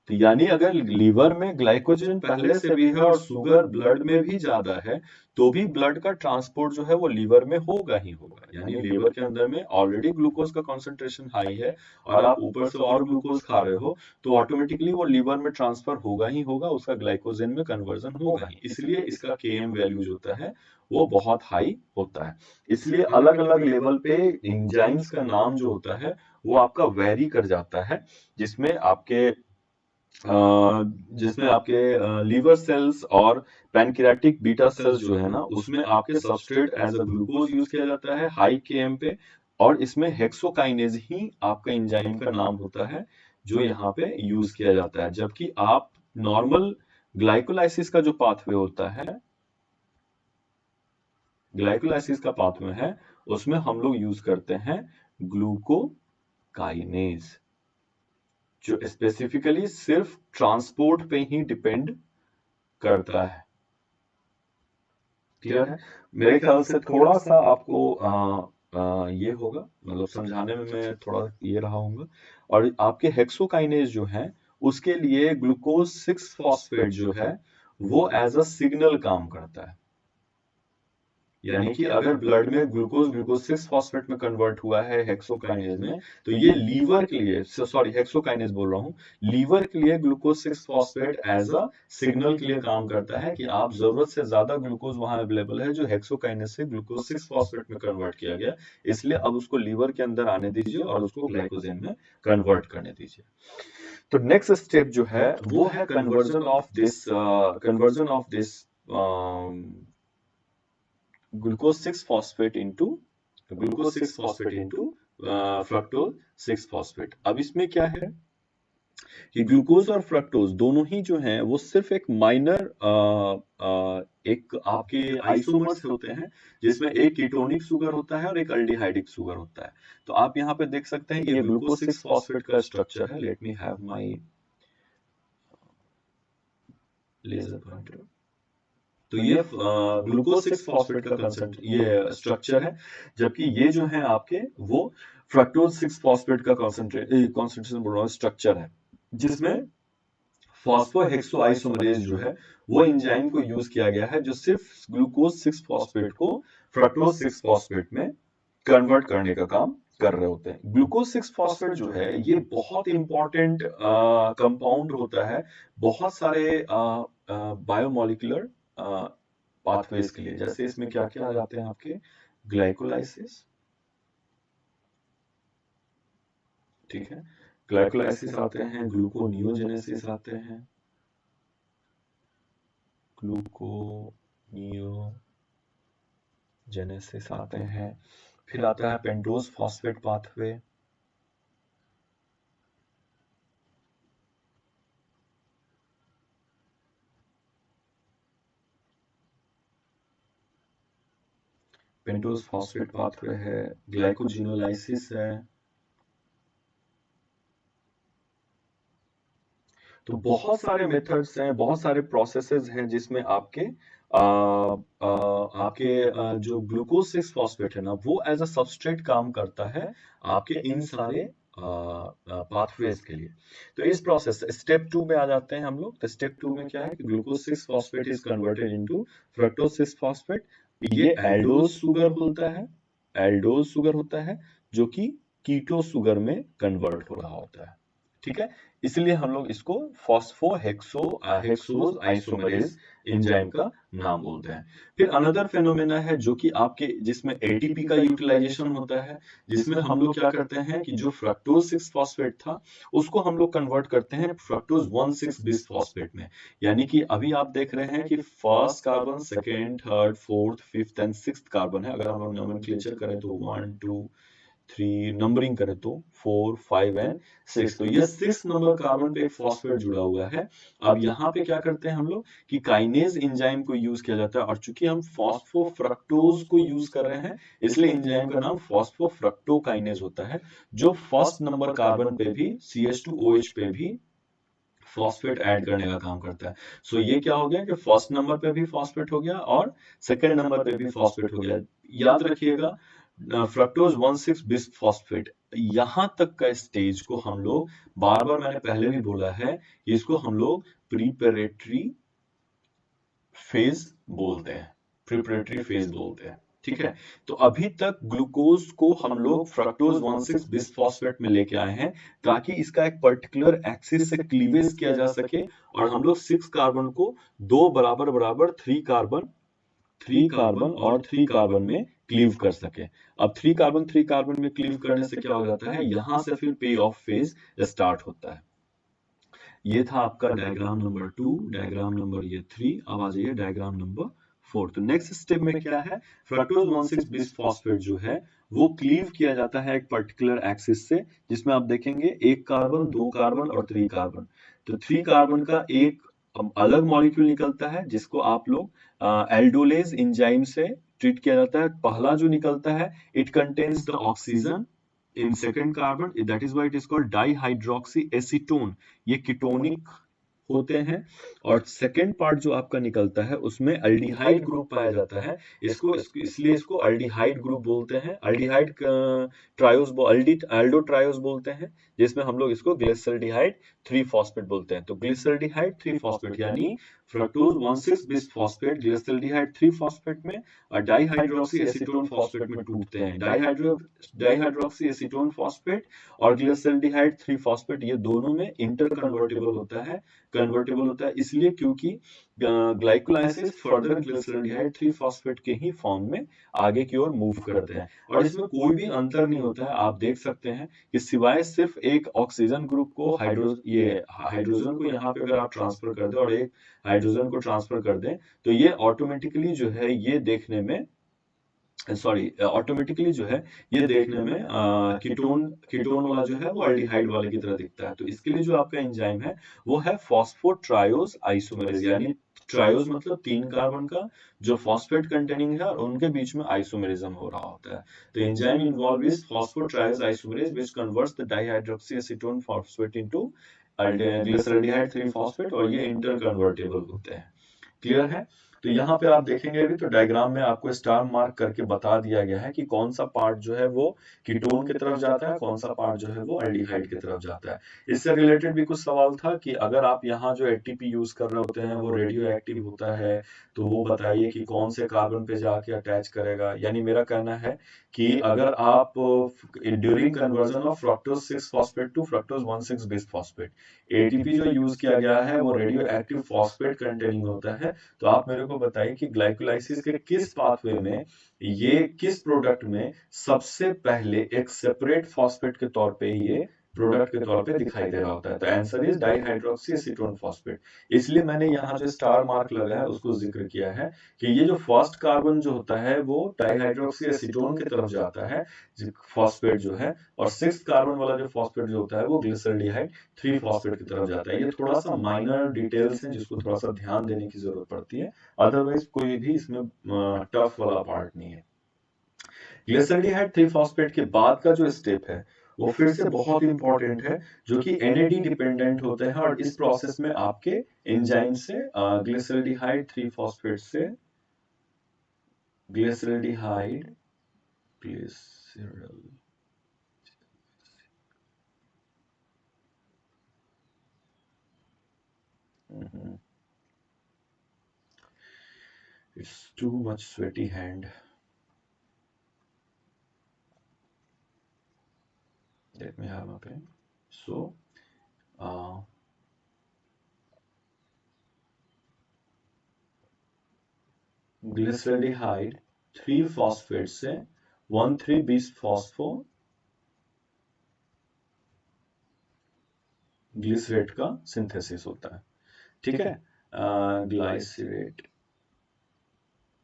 तो यानी अगर लीवर में ग्लाइकोजन पहले से भी है और शुगर ब्लड में भी ज्यादा है, तो भी ब्लड का ट्रांसपोर्ट जो है वो लीवर में होगा ही होगा। यानी लीवर के अंदर में ऑलरेडी ग्लूकोज का कॉन्सेंट्रेशन हाई है और आप ऊपर से और ग्लूकोज खा रहे हो, तो ऑटोमेटिकली वो लीवर में ट्रांसफर होगा ही होगा, उसका ग्लाइकोजन में कन्वर्जन होगा ही। इसलिए इसका केएम वैल्यू जो होता है वो बहुत हाई होता है। इसलिए अलग अलग लेवल पे एंजाइम्स का नाम जो होता है वो आपका वेरी कर जाता है, जिसमें आपके लीवर सेल्स और पैनक्रियाटिक बीटा सेल्स जो है ना, उसमें आपके substrate as a glucose use किया जाता है हाई केएम पे, और इसमें हेक्सोकाइनेज ही आपका एंजाइम का नाम होता है जो यहाँ पे यूज किया जाता है। जबकि आप नॉर्मल ग्लाइकोलाइसिस का जो पाथवे होता है, ग्लाइकोलाइसिस का पाथवे है, उसमें हम लोग यूज करते हैं ग्लूकोकाइनेज, जो स्पेसिफिकली सिर्फ ट्रांसपोर्ट पे ही डिपेंड करता है। क्लियर है? मेरे ख्याल से थोड़ा सा आपको ये होगा, मतलब समझाने में मैं थोड़ा ये रहा हूँ। और आपके हेक्सोकाइनेज जो है उसके लिए ग्लूकोज 6 फॉस्फेट जो है वो एज अ सिग्नल काम करता है। यानी कि अगर ब्लड में ग्लूकोज 6 फॉस्फेट में कन्वर्ट हुआ है हेक्सोकाइनेज में, तो ये लीवर के लिए, सॉरी हेक्सोकाइनेज बोल रहा हूँ, लीवर के लिए glucose 6 phosphate as a signal के लिए काम करता है कि आप जरूरत से ज्यादा ग्लूकोज वहां अवेलेबल है जो हेक्सोकाइनेज से ग्लूकोज 6 फॉस्फेट में कन्वर्ट किया गया, इसलिए अब उसको लीवर के अंदर आने दीजिए और उसको ग्लाइकोजन में कन्वर्ट करने दीजिए। तो नेक्स्ट स्टेप जो है वो है conversion of this glucose 6 phosphate into fructose 6 phosphate। अब इसमें क्या है कि ग्लूकोज और फ्रक्टोज दोनों ही जो हैं वो सिर्फ एक माइनर एक आपके आइसोमर्स होते हैं, जिसमें एक कीटोनिक शुगर होता है और एक अल्डिहाइडिक शुगर होता है। तो आप यहाँ पे देख सकते हैं ये ग्लूकोज 6 फॉस्फेट का स्ट्रक्चर है। Let me have my laser pointer. तो ये ग्लूकोज 6 फॉस्फेट का ये स्ट्रक्चर है, जबकि ये जो है आपके वो फ्रक्टोज 6 फॉस्फेट का कॉन्सेंट्रेशन बोल रहा हूँ स्ट्रक्चर है, जिसमें फॉस्फोहेक्सोआइसोमरेज जो है वो एंजाइम को यूज किया गया है जो सिर्फ ग्लूकोज 6 फॉस्फेट को फ्रक्टोज 6 फॉस्फेट में कन्वर्ट करने का काम कर रहे होते हैं। ग्लूकोज 6 फॉस्फेट जो है ये बहुत इंपॉर्टेंट कंपाउंड होता है बहुत सारे बायोमोलिकुलर पाथवेज के लिए। जैसे इसमें क्या क्या आ जाते हैं आपके, ग्लाइकोलाइसिस, ठीक है, ग्लाइकोलाइसिस आते हैं, ग्लूकोनियोजेनेसिस आते हैं, ग्लूकोनियोजेनेसिस आते हैं, फिर आता है pentose phosphate pathway, pentose phosphate pathway है, ग्लाइकोजिनोलाइसिस है। तो बहुत सारे मेथड्स हैं, बहुत सारे प्रोसेसेस हैं जिसमें आपके जो ग्लूकोज 6 फॉस्फेट है ना, वो एज अ सबस्ट्रेट काम करता है आपके इन सारे पाथवेज के लिए। तो इस प्रोसेस स्टेप 2 में आ जाते हैं हम लोग। तो स्टेप 2 में क्या है कि glucose 6 phosphate is converted into fructose 6 phosphate. ये एल्डोज शुगर होता है, एल्डोज शुगर होता है जो कि कीटो शुगर में कन्वर्ट हो रहा होता है। ठीक है, इसलिए हम लोग इसको हेक्सोज आइसोमेरेज एंजाइम का नाम बोलते हैं। फिर अनदर फेनोमेना है जो कि आपके जिसमें एटीपी का यूटिलाइजेशन होता है, जिसमें हम लोग क्या करते हैं कि जो फ्रक्टोज 6 फॉस्फेट था उसको हम लोग कन्वर्ट करते हैं फ्रक्टोज 1,6 बिस फॉस्फेट में। यानी कि अभी आप देख रहे हैं कि first carbon, second, third, fourth, fifth and sixth carbon है। अगर हम लोग नोमेनक्लेचर करें तो 1 2 3, नंबरिंग करें तो 4 5 एंड 6। तो ये 6 नंबर कार्बन पे एक फॉस्फेट जुड़ा हुआ है। अब यहाँ पे क्या करते हैं हम लोग कि काइनेज एंजाइम को यूज किया जाता है, और चूंकि हम फॉस्फोफ्रक्टोज को यूज कर रहे हैं इसलिए एंजाइम का नाम फॉस्फोफ्रक्टोकाइनेज होता है, जो फर्स्ट नंबर कार्बन पे भी CH2OH पे भी फॉस्फेट ऐड करने का काम करता है। सो ये क्या हो गया कि फर्स्ट नंबर पे भी फॉस्फेट हो गया और सेकंड नंबर पे भी फॉस्फेट हो गया। याद रखिएगा, फ्रक्टोज 1,6 बिस फॉस्फेट, यहां तक का स्टेज को हम लोग बार बार मैंने पहले भी बोला है कि इसको हम लोग प्रीपरेटरी फेज बोलते हैं, प्रिपरेटरी फेज बोलते हैं। ठीक है, तो अभी तक ग्लूकोज को हम लोग फ्रक्टोज 1,6 बिसफॉस्फेट में लेके आए हैं ताकि इसका एक पर्टिकुलर एक्सिस से क्लीवेज किया जा सके, और हम लोग 6 कार्बन को दो बराबर बराबर 3 कार्बन और 3 कार्बन में क्लीव कर सके। अब 3 कार्बन में क्लीव करने से क्या हो जाता है, यहां से फिर पे ऑफ फेज स्टार्ट होता है। ये था आपका डायग्राम नंबर 2, डायग्राम नंबर ये 3। अब आ जाइए डायग्राम नंबर 4। तो नेक्स्ट स्टेप में क्या है, फ्रक्टोज 1,6 बिसफॉस्फेट जो है वो क्लीव किया जाता है एक पर्टिकुलर एक्सिस से, जिसमें आप देखेंगे 1 कार्बन, 2 कार्बन और 3 कार्बन। तो 3 कार्बन का एक अलग मॉलिक्यूल निकलता है जिसको आप लोग एल्डोलेज एंजाइम से ट्रीट किया जाता है। पहला जो निकलता है, it contains the oxygen in second carbon, that is why it is called dihydroxy acetone। ये कीटोनिक होते हैं, और सेकेंड पार्ट जो आपका निकलता है उसमें अल्डिहाइड ग्रुप पाया जाता है। इसलिए इसको अल्डिहाइड ग्रुप बोलते हैं। अल्डिहाइड ट्रायोस एल्डो ट्रायोस बोलते हैं, जिसमें हम लोग इसको ग्लिसरल्डिहाइड 3 फॉस्फेट बोलते हैं। तो ग्लिसरल्डिहाइड 3 फॉस्फेट यानी fructose 1,6 bis phosphate glyceraldehyde 3 phosphate में और डाइहाइड्रोक्सी एसीटोन फॉस्फेट में टूटते हैं। डाइहाइड्रोक्सी एसीटोन फॉस्फेट और ग्लिसरल्डिहाइड 3 फॉस्फेट ये दोनों में इंटर कन्वर्टेबल होता है इसलिए क्योंकि ग्लाइकोलाइसिस फर्दर ग्लिसरल्डिहाइड 3 फॉस्फेट के ही फॉर्म में आगे की ओर मूव करते हैं, और इसमें कोई भी अंतर नहीं होता है। आप देख सकते हैं कि सिवाय सिर्फ एक ऑक्सीजन ग्रुप को हाइड्रोजन को यहाँ पे अगर आप ट्रांसफर कर दें और एक हाइड्रोजन को ट्रांसफर कर दें, तो ये ऑटोमेटिकली जो है ये देखने में ऑटोमेटिकली जो है ये देखने में कीटोन वाला जो है वो अल्डिहाइड वाले की तरह दिखता है। तो इसके लिए जो आपका एंजाइम है वो है फॉस्फोट्रायोज आइसोमेरेज, यानी ट्रायोज मतलब 3 कार्बन का जो फॉस्फेट कंटेनिंग है और उनके बीच में आइसोमेरिज्म हो रहा होता है। तो enzyme involve is phosphotriose isomerase which converts the dihydroxy acetone phosphate into glyceraldehyde 3 phosphate, और ये इंटर कन्वर्टेबल होते हैं। क्लियर है? तो यहाँ पे आप देखेंगे अभी तो डायग्राम में आपको स्टार मार्क करके बता दिया गया है कि कौन सा पार्ट जो है वो कीटोन की तरफ जाता है, कौन सा पार्ट जो है वो एल्डिहाइड की तरफ जाता है। इससे रिलेटेड भी कुछ सवाल था कि अगर आप यहाँ जो एटीपी यूज कर रहे होते हैं वो रेडियो एक्टिव होता है, तो वो बताइए कि कौन से कार्बन पे जाके अटैच करेगा। यानी मेरा कहना है कि अगर आप during conversion of fructose 6 phosphate to fructose 1,6 bis phosphate, ATP जो यूज किया गया है वो रेडियो एक्टिव फॉस्फेट कंटेनिंग होता है। तो आप मेरे को बताइए कि ग्लाइकोलाइसिस के किस पाथवे में, ये किस प्रोडक्ट में सबसे पहले एक सेपरेट फॉस्फेट के तौर पे ये प्रोडक्ट के तौर पे दिखाई दे रहा होता है। तो answer is dihydroxy acetone phosphate. इसलिए मैंने यहाँ जो स्टार मार्क लगा है उसको जिक्र किया है कि ये जो फर्स्ट कार्बन जो होता है वो डाइहाइड्रोक्सी एसीटोन की तरफ जाता है फॉस्फेट जो है, और 6 कार्बन वाला जो फॉस्फेट जो होता है वो ग्लिसरल्डिहाइड 3 फॉस्फेट की तरफ जाता है। ये थोड़ा सा माइनर डिटेल्स हैं जिसको थोड़ा सा ध्यान देने की जरूरत पड़ती है, अदरवाइज कोई भी इसमें टफ वाला पार्ट नहीं है। ग्लिसरॉल्डिहाइड 3 फॉस्फेट के बाद का जो स्टेप है वो फिर से बहुत इंपॉर्टेंट है, जो कि NAD डिपेंडेंट होते हैं, और इस प्रोसेस में आपके एंजाइम से ग्लिसरॉल्डिहाइड 3 फॉस्फेट से glyceraldehyde glycerol It's too much sweaty hand. Let me have a pen. So, glyceraldehyde 3 phosphate से 1,3-bis फॉस्फो ग्लिसरेट का सिंथेसिस होता है, ठीक है। ग्लाइसरेट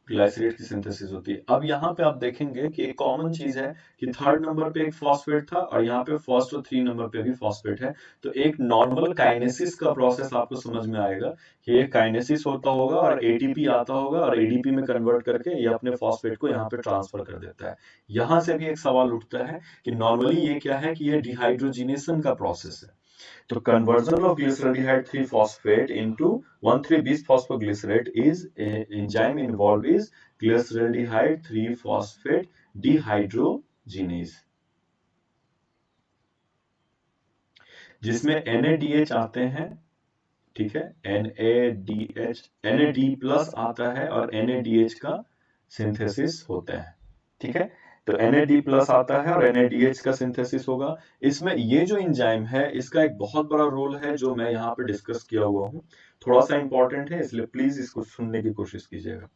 ग्लाइसरेट की सिंथेसिस होती है। अब यहाँ पे आप देखेंगे कि एक कॉमन चीज है कि थर्ड नंबर पे एक फॉस्फेट था और यहाँ पे फर्स्ट और 3 नंबर पे भी फॉस्फेट है। तो एक नॉर्मल काइनेसिस का प्रोसेस आपको समझ में आएगा कि ये काइनेसिस होता होगा और एटीपी आता होगा और एडीपी में कन्वर्ट करके ये अपने फॉस्फेट को यहाँ पे ट्रांसफर कर देता है। यहाँ से भी एक सवाल उठता है कि नॉर्मली ये क्या है कि ये डिहाइड्रोजिनेशन का प्रोसेस है। तो conversion of glyceraldehyde 3 phosphate into 1,3-bis phosphoglycerate is enzyme involved is glyceraldehyde 3 phosphate dehydrogenase, जिसमें NADH आते हैं, ठीक है। NAD प्लस आता है और NADH का सिंथेसिस होता है, ठीक है। तो NAD प्लस आता है और NADH का सिंथेसिस होगा। इसमें ये जो एंजाइम है इसका एक बहुत बड़ा रोल है जो मैं यहाँ पे डिस्कस किया हुआ हूँ, थोड़ा सा इंपॉर्टेंट है, इसलिए प्लीज इसको सुनने की कोशिश कीजिएगा।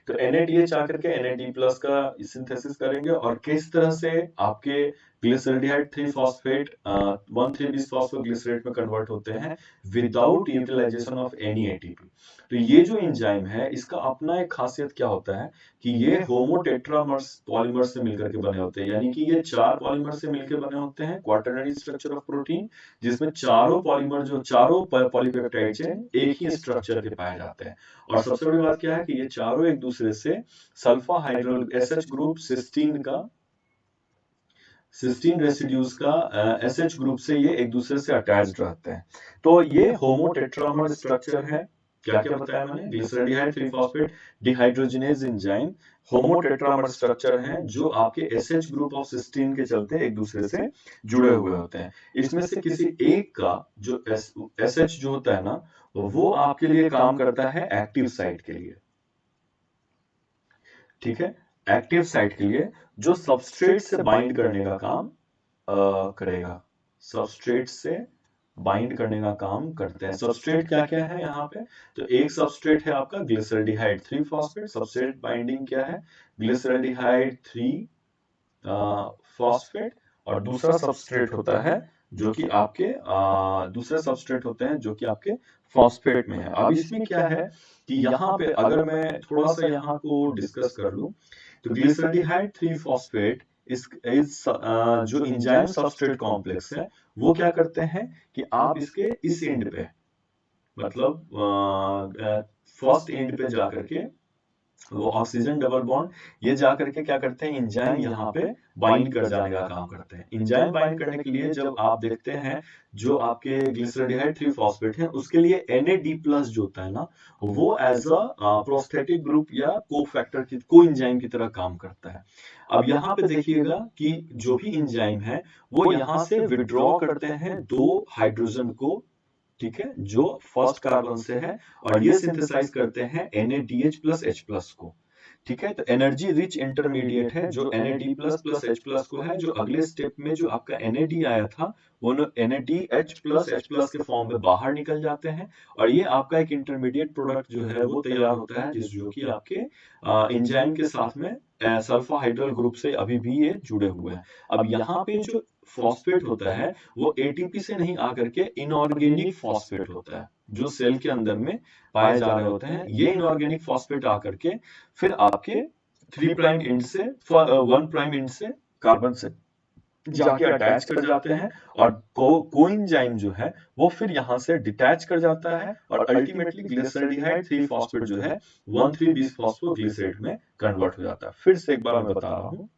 तो NADH आकर के NAD प्लस का सिंथेसिस करेंगे और किस तरह से आपके ग्लिसरॉल्डिहाइड 3 फॉस्फेट 1,3-bis फॉस्फोग्लिसरेट में कन्वर्ट होते हैं without utilisation of any ATP. तो ये जो एंजाइम है इसका अपना एक खासियत क्या होता है कि ये होमोटेट्रामर्स पॉलीमर से मिलकर के बने होते हैं, यानी कि ये 4 पॉलीमर से मिलकर बने होते हैं, क्वाटरनरी स्ट्रक्चर ऑफ प्रोटीन, जिसमें चारों पॉलीमर जो चारों पॉलीपेप्टाइड चेन एक ही स्ट्रक्चर के पाए जाते हैं। और सबसे बड़ी बात क्या है कि ये चारों एक दूसरे से sulfhydryl SH group cysteine residues का SH ग्रुप से ये एक दूसरे से अटैच्ड रहते हैं। तो ये होमोटेट्रामर स्ट्रक्चर है। क्या क्या बताया मैंने? Glyceraldehyde 3 phosphate dehydrogenase enzyme homotetramer structure हैं जो आपके SH ग्रुप ऑफ सिस्टीन के चलते एक दूसरे से जुड़े हुए होते हैं। इसमें से किसी एक का जो SH जो होता है ना, वो आपके लिए काम करता है एक्टिव साइट के लिए, ठीक है। एक्टिव साइट के लिए जो सबस्ट्रेट से बाइंड करने का काम करेगा, सबस्ट्रेट से बाइंड करने का काम करते हैं। सबस्ट्रेट क्या क्या है यहाँ पे? तो एक सबस्ट्रेट है आपका ग्लिसरॉल्डिहाइड 3 फॉस्फेट, सबस्ट्रेट बाइंडिंग क्या है? ग्लिसरॉल्डिहाइड 3 फॉस्फेट, और दूसरा सबस्ट्रेट होता है जो कि आपके दूसरे सबस्ट्रेट होते हैं जो कि आपके फॉस्फेट में है। अब इसमें क्या है कि यहाँ पे अगर मैं थोड़ा सा यहाँ को डिस्कस कर लूं, तो ग्लिसरॉल्डिहाइड 3 फॉस्फेट इस जो एंजाइम सबस्ट्रेट कॉम्प्लेक्स है वो क्या करते हैं कि आप इसके इस एंड पे, मतलब फर्स्ट एंड पे जाकर के वो ऑक्सीजन डबल बॉन्ड ये जाकर के क्या करते हैं, एंजाइम यहाँ पे बाइंड कर जाने का काम करते हैं। एंजाइम बाइंड करने के लिए जब आप देखते हैं जो आपके ग्लिसरॉल्डिहाइड 3 फॉस्फेट है उसके लिए NAD+ जो होता है ना, वो एज अ प्रोस्थेटिक ग्रुप या को फैक्टर की को एंजाइम की तरह काम करता है। अब यहाँ पे देखिएगा कि जो भी एंजाइम है वो यहाँ से विड्रॉ करते हैं 2 हाइड्रोजन को, ठीक है, जो फर्स्ट कार्बन से है, और ये सिंथेसाइज करते हैं NADH+H+ को, ठीक है। तो एनर्जी रिच इंटरमीडिएट है जो NAD++H+ को है, जो अगले स्टेप में जो आपका NAD आया था वो NADH+H+ के फॉर्म में बाहर निकल जाते हैं, और ये आपका एक इंटरमीडिएट प्रोडक्ट जो है वो तैयार होता है जो कि आपके एंजाइम के साथ में सल्फा हाइड्रल ग्रुप से अभी भी ये जुड़े हुए हैं। अब यहाँ पे जो फॉस्फेट होता है वो ATP से नहीं आकर के इनऑर्गेनिक फॉस्फेट होता है जो सेल के अंदर में पाए जा रहे होते हैं। ये इनऑर्गेनिक फॉस्फेट आकर के फिर आपके 3 प्राइम एंड से 1 प्राइम एंड से कार्बन से जाके अटैच कर जाते हैं, और कोएंजाइम जो है वो फिर यहाँ से डिटैच कर जाता है, और अल्टीमेटली ग्लिसरॉल्डिहाइड 3 फॉस्फेट जो है 1,3-bis फॉस्फोग्लिसरेट में कन्वर्ट हो जाता है। फिर से एक बार मैं बता रहा हूँ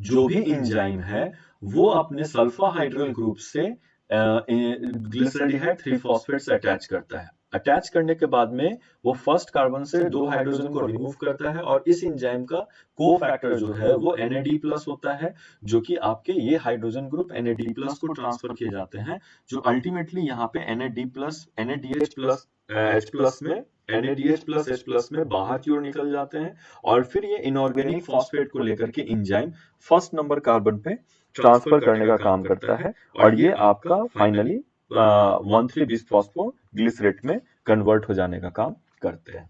जो भी एंजाइम है वो अपने सल्फा हाइड्रोल ग्रुप से ग्लिसरॉल्डिहाइड 3 फॉस्फेट से अटैच करता है। अटैच करने के बाद में वो फर्स्ट कार्बन से 2 हाइड्रोजन को रिमूव करता है और इस एंजाइम का कोफैक्टर जो है वो NAD+ होता है, जो कि आपके ये हाइड्रोजन ग्रुप NAD+ को ट्रांसफर किए जाते हैं, जो अल्टीमेटली यहाँ पे NAD+ NADH+ H+ में NADH+ H+ में बाहर की ओर निकल जाते हैं और फिर ये इनऑर्गेनिक फॉस्फेट को लेकर के एंजाइम फर्स्ट नंबर कार्बन पे ट्रांसफर करने का काम करता है और ये आपका फाइनली 1,3-बिस-फॉस्फोग्लिसरेट में कन्वर्ट हो जाने का काम करते हैं।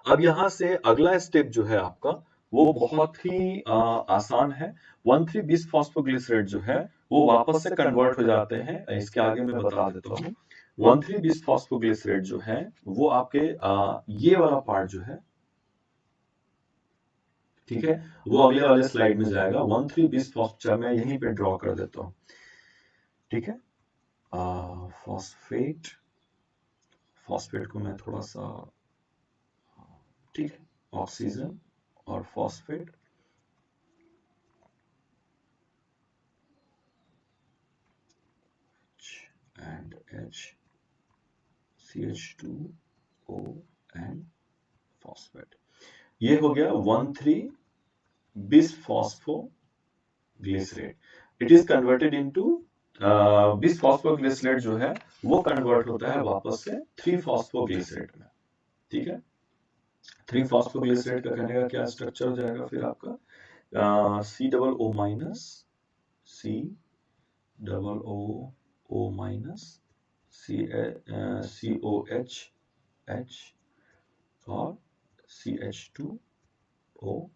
अब यहां से अगला स्टेप जो है आपका वो बहुत ही आसान है। 1,3-बिस-फॉस्फोग्लिसरेट जो है वो वापस से कन्वर्ट हो जाते हैं। इसके आगे मैं बता देता हूँ। 1,3-बिस-फॉस्फोग्लिसरेट जो है वो आपके ये वाला पार्ट जो है, ठीक है, वो अगले वाले स्लाइड में जाएगा। 1,3-बिस-फॉस्फेट मैं यहीं पे ड्रॉ कर देता हूँ, ठीक है। फॉस्फेट फॉस्फेट को मैं थोड़ा सा, ठीक है, ऑक्सीजन और phosphate, and H CH2O and phosphate. ये हो गया 1,3-बिस-फॉस्फोग्लिसरेट। इट इज कन्वर्टेड इनटू बिस-फॉस्फोग्लिसरेट जो है वो कन्वर्ट होता है वापस से 3-फॉस्फोग्लिसरेट में, ठीक है। 3-फॉस्फोग्लिसरेट का कहने का क्या स्ट्रक्चर हो जाएगा फिर आपका, COO- COO- COH H और CH2O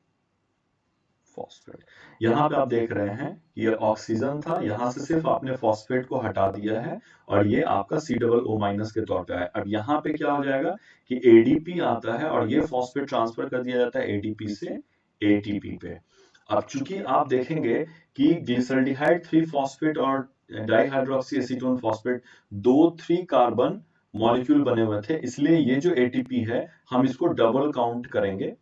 फॉस्फेट। यहाँ पे आप देख रहे हैं कि ये ऑक्सीजन था, यहाँ से सिर्फ आपने फॉस्फेट को हटा दिया है और ये आपका COO- के तौर पे आया। अब यहाँ पे क्या हो जाएगा कि ADP आता है और ये फॉस्फेट ट्रांसफर कर दिया जाता है ADP से ATP पे। अब चूंकि आप देखेंगे कि ग्लिसरॉल्डिहाइड 3 फॉस्फेट और dihydroxy acetone phosphate 2 3 carbon molecule बने हुए थे, इसलिए ये जो ATP है हम इसको डबल काउंट करेंगे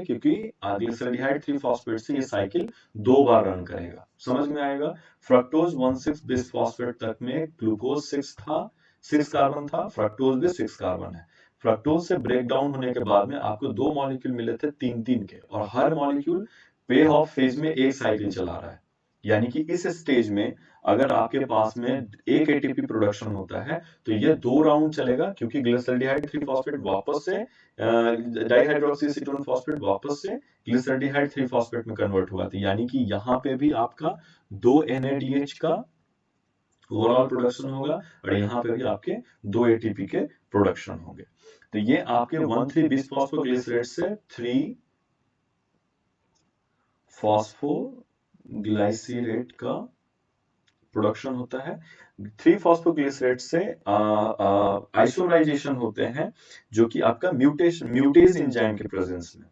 क्योंकि ग्लिसरॉल्डिहाइड 3 फॉस्फेट से ये साइकिल 2 बार रन करेगा। समझ में आएगा। फ्रक्टोज 1,6-बिस फॉस्फेट तक में ग्लूकोज 6 था, 6 कार्बन था, फ्रक्टोज भी 6 कार्बन है। फ्रक्टोज से ब्रेक डाउन होने के बाद में आपको 2 मॉलिक्यूल मिले थे 3-3 के और हर मॉलिक्यूल पे ऑफ फेज में एक साइकिल चला रहा है। यानी कि इस स्टेज में अगर आपके पास में एक ATP प्रोडक्शन होता है तो ये 2 राउंड चलेगा, क्योंकि ग्लिसरॉल्डिहाइड 3 फॉस्फेट वापस से डाइहाइड्रोक्सी एसीटोन फॉस्फेट वापस से ग्लिसरॉल्डिहाइड 3 फॉस्फेट में कन्वर्ट हुआ था। यानी कि यहाँ पे भी आपका 2 NADH का ओवरऑल प्रोडक्शन होगा और यहाँ पे भी आपके 2 ATP के प्रोडक्शन होंगे। तो ये आपके 1,3-बिस-फॉस्फोग्लिसरेट से 3-फॉस्फोग्लिसरेट का प्रोडक्शन होता है। 3-फॉस्फोग्लिसरेट से आइसोमराइजेशन होते हैं, जो कि आपका म्यूटेज एंजाइम के प्रेजेंस में,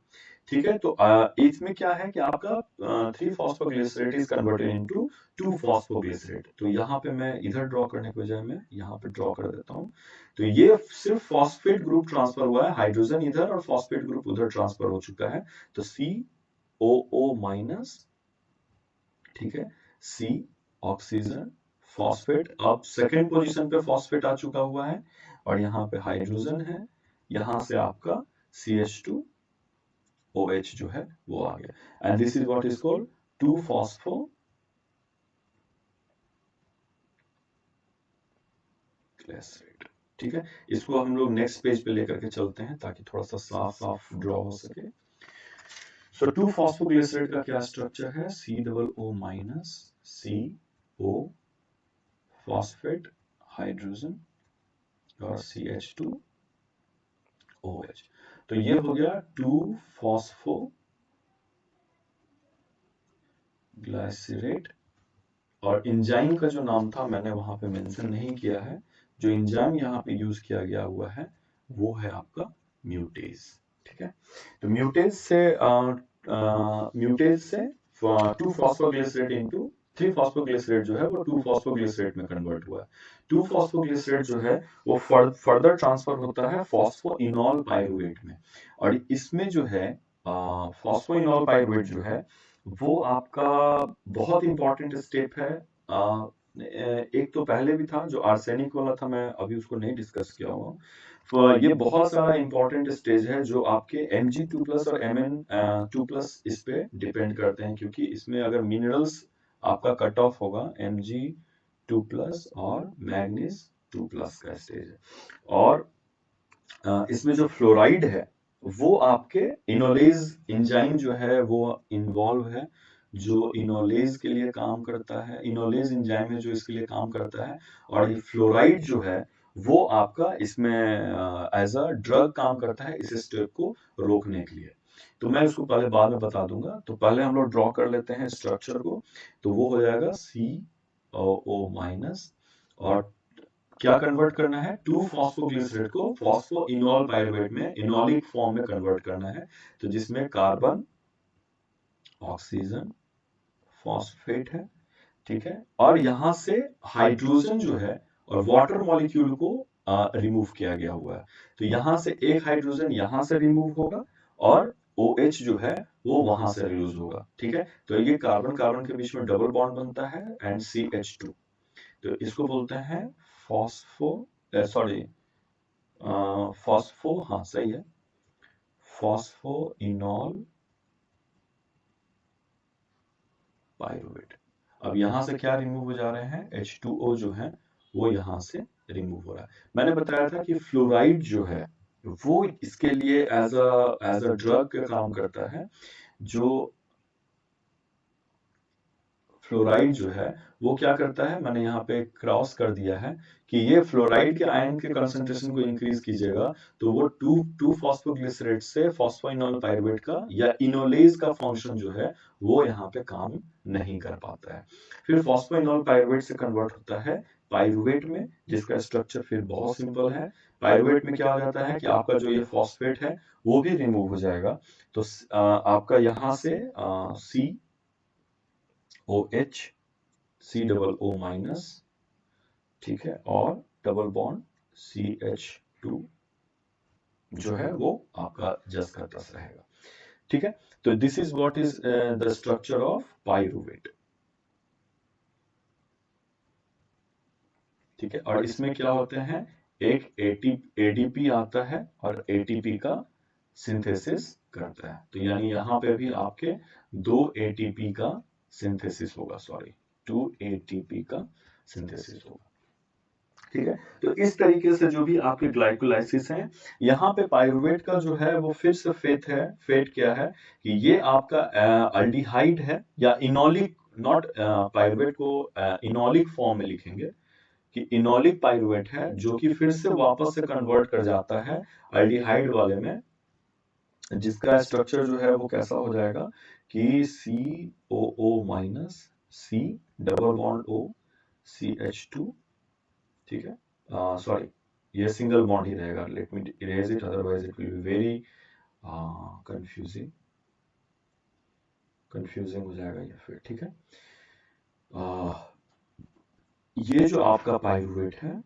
ठीक है। तो इसमें क्या है कि आपका 3-फॉस्फोग्लिसरेट इज कन्वर्टेड इनटू 2-फॉस्फोग्लिसरेट। तो यहाँ पे मैं इधर ड्रॉ करने के बजाय मैं यहाँ पे ड्रॉ कर देता हूँ। तो ये सिर्फ फॉस्फेट ग्रुप ट्रांसफर हुआ है, हाइड्रोजन इधर और फॉस्फेट ग्रुप उधर ट्रांसफर हो चुका है। तो COO-, ठीक है, C ऑक्सीजन फॉस्फेट, अब सेकेंड पोजीशन पे फॉस्फेट आ चुका हुआ है और यहाँ पे हाइड्रोजन है, यहाँ से आपका CH2OH जो है वो आ गया and this is what is called two phosphoglycerate, ठीक है। इसको हम लोग नेक्स्ट पेज पे लेकर के चलते हैं ताकि थोड़ा सा साफ साफ ड्रॉ हो सके। सो 2-फॉस्फोग्लिसरेट का क्या स्ट्रक्चर है, COO- CO फॉस्फेट हाइड्रोजन और CH2OH। तो ये हो गया 2-फॉस्फोग्लिसरेट और एंजाइम का जो नाम था मैंने वहां पे मेंशन नहीं किया है। जो एंजाइम यहाँ पे यूज किया गया हुआ है वो है आपका म्यूटेज, ठीक है। तो म्यूटेज से 2-फॉस्फोग्लिसरेट इनटू 3-फॉस्फोग्लिसरेट जो है वो 2-फॉस्फोग्लिसरेट में कन्वर्ट हुआ है। 2-फॉस्फोग्लिसरेट जो है वो फर्दर ट्रांसफर होता है फॉस्फोइनॉल पाइरुवेट में और इसमें जो है फॉस्फोइनॉल पाइरुवेट जो है वो आपका बहुत इंपॉर्टेंट स्टेप है। एक तो पहले भी था जो आर्सेनिक वाला था, मैं अभी उसको नहीं डिस्कस किया हुआ। ये बहुत सारा इंपॉर्टेंट स्टेज है जो आपके Mg2+ और Mn2+ इस पे डिपेंड करते हैं, क्योंकि इसमें अगर मिनरल्स आपका कट ऑफ होगा Mg2+ और मैग्नीज 2+ का स्टेज है। और इसमें जो फ्लोराइड है वो आपके इनोलेज एंजाइम जो है वो इन्वॉल्व है, जो इनोलेज के लिए काम करता है। इनोलेज एंजाइम है जो इसके लिए काम करता है। और ये फ्लोराइड जो है वो आपका इसमें एज अ ड्रग काम करता है इस स्टेप को रोकने के लिए। तो मैं उसको पहले बाद में बता दूंगा। तो पहले हम लोग ड्रॉ कर लेते हैं स्ट्रक्चर को। तो वो हो जाएगा COO-, और क्या कन्वर्ट करना है, 2-फॉस्फोग्लिसरेट को फॉस्फोइनॉल पाइरुवेट में इनॉलिक फॉर्म में कन्वर्ट करना है। तो जिसमें कार्बन, ऑक्सीजन, फॉस्फेट है, ठीक है। और यहां से हाइड्रोजन जो है और वाटर मॉलिक्यूल को रिमूव किया गया हुआ है। तो यहां से एक हाइड्रोजन यहां से रिमूव होगा और OH जो है वो वहां से रिलीज होगा, ठीक है। तो ये कार्बन कार्बन के बीच में डबल बॉन्ड बनता है एंड CH2। तो इसको बोलते हैं फॉस्फो सॉरी फॉस्फो, हाँ सही है, फॉस्फोइनॉल पाइरुवेट। अब यहां से क्या रिमूव हो जा रहे हैं, H2O जो है वो यहां से रिमूव हो रहा है। मैंने बताया था कि फ्लोराइड जो है वो इसके लिए एज अ ड्रग का काम करता है। जो फ्लोराइड जो है वो क्या करता है, मैंने यहाँ पे क्रॉस कर दिया है कि ये फ्लोराइड के आयन के कंसंट्रेशन को इंक्रीज कीजिएगा तो वो टू फॉस्फोग्लिसरेट से फॉस्फोइनॉल पाइरुवेट का या इनोलेज का फंक्शन जो है वो यहाँ पे काम नहीं कर पाता है। फिर फॉस्फोइनॉल पाइरुवेट से कन्वर्ट होता है पाइरुवेट में, जिसका स्ट्रक्चर फिर बहुत सिंपल है। पाइरुवेट में क्या हो जाता है कि आपका जो ये फॉस्फेट है वो भी रिमूव हो जाएगा। तो आपका यहाँ से COH, C+O-, ठीक है, और डबल बॉन्ड CH2 जो है वो आपका जस का तस रहेगा, ठीक है। तो this is what is the structure of pyruvate, ठीक है। और इसमें क्या होते हैं, एक ADP आता है और ATP का सिंथेसिस करता है। तो यानी यहाँ पे भी आपके 2 ATP का सिंथेसिस होगा, सॉरी 2 ATP का सिंथेसिस होगा, ठीक है। तो इस तरीके से जो भी आपके ग्लाइकोलाइसिस हैं, यहाँ पे पाइरुवेट का जो है वो फिर से फेट है। फेट क्या है कि ये आपका अल्डिहाइड है या इनॉलिक, नॉट पाइरुवेट को इनॉलिक फॉर्म में लिखेंगे कि इनॉलिक पाइरुवेट है जो कि फिर से वापस से कन्वर्ट कर जाता है अल्डिहाइड वाले में, जिसका स्ट्रक्चर जो है वो कैसा हो जाएगा कि COO-, C double bond O, CH2, ठीक है। सॉरी, ये सिंगल बॉन्ड ही रहेगा, late me erase it otherwise it will be very confusing confusing हो जाएगा ये फिर, ठीक है। ये जो आपका पाइरुवेट है,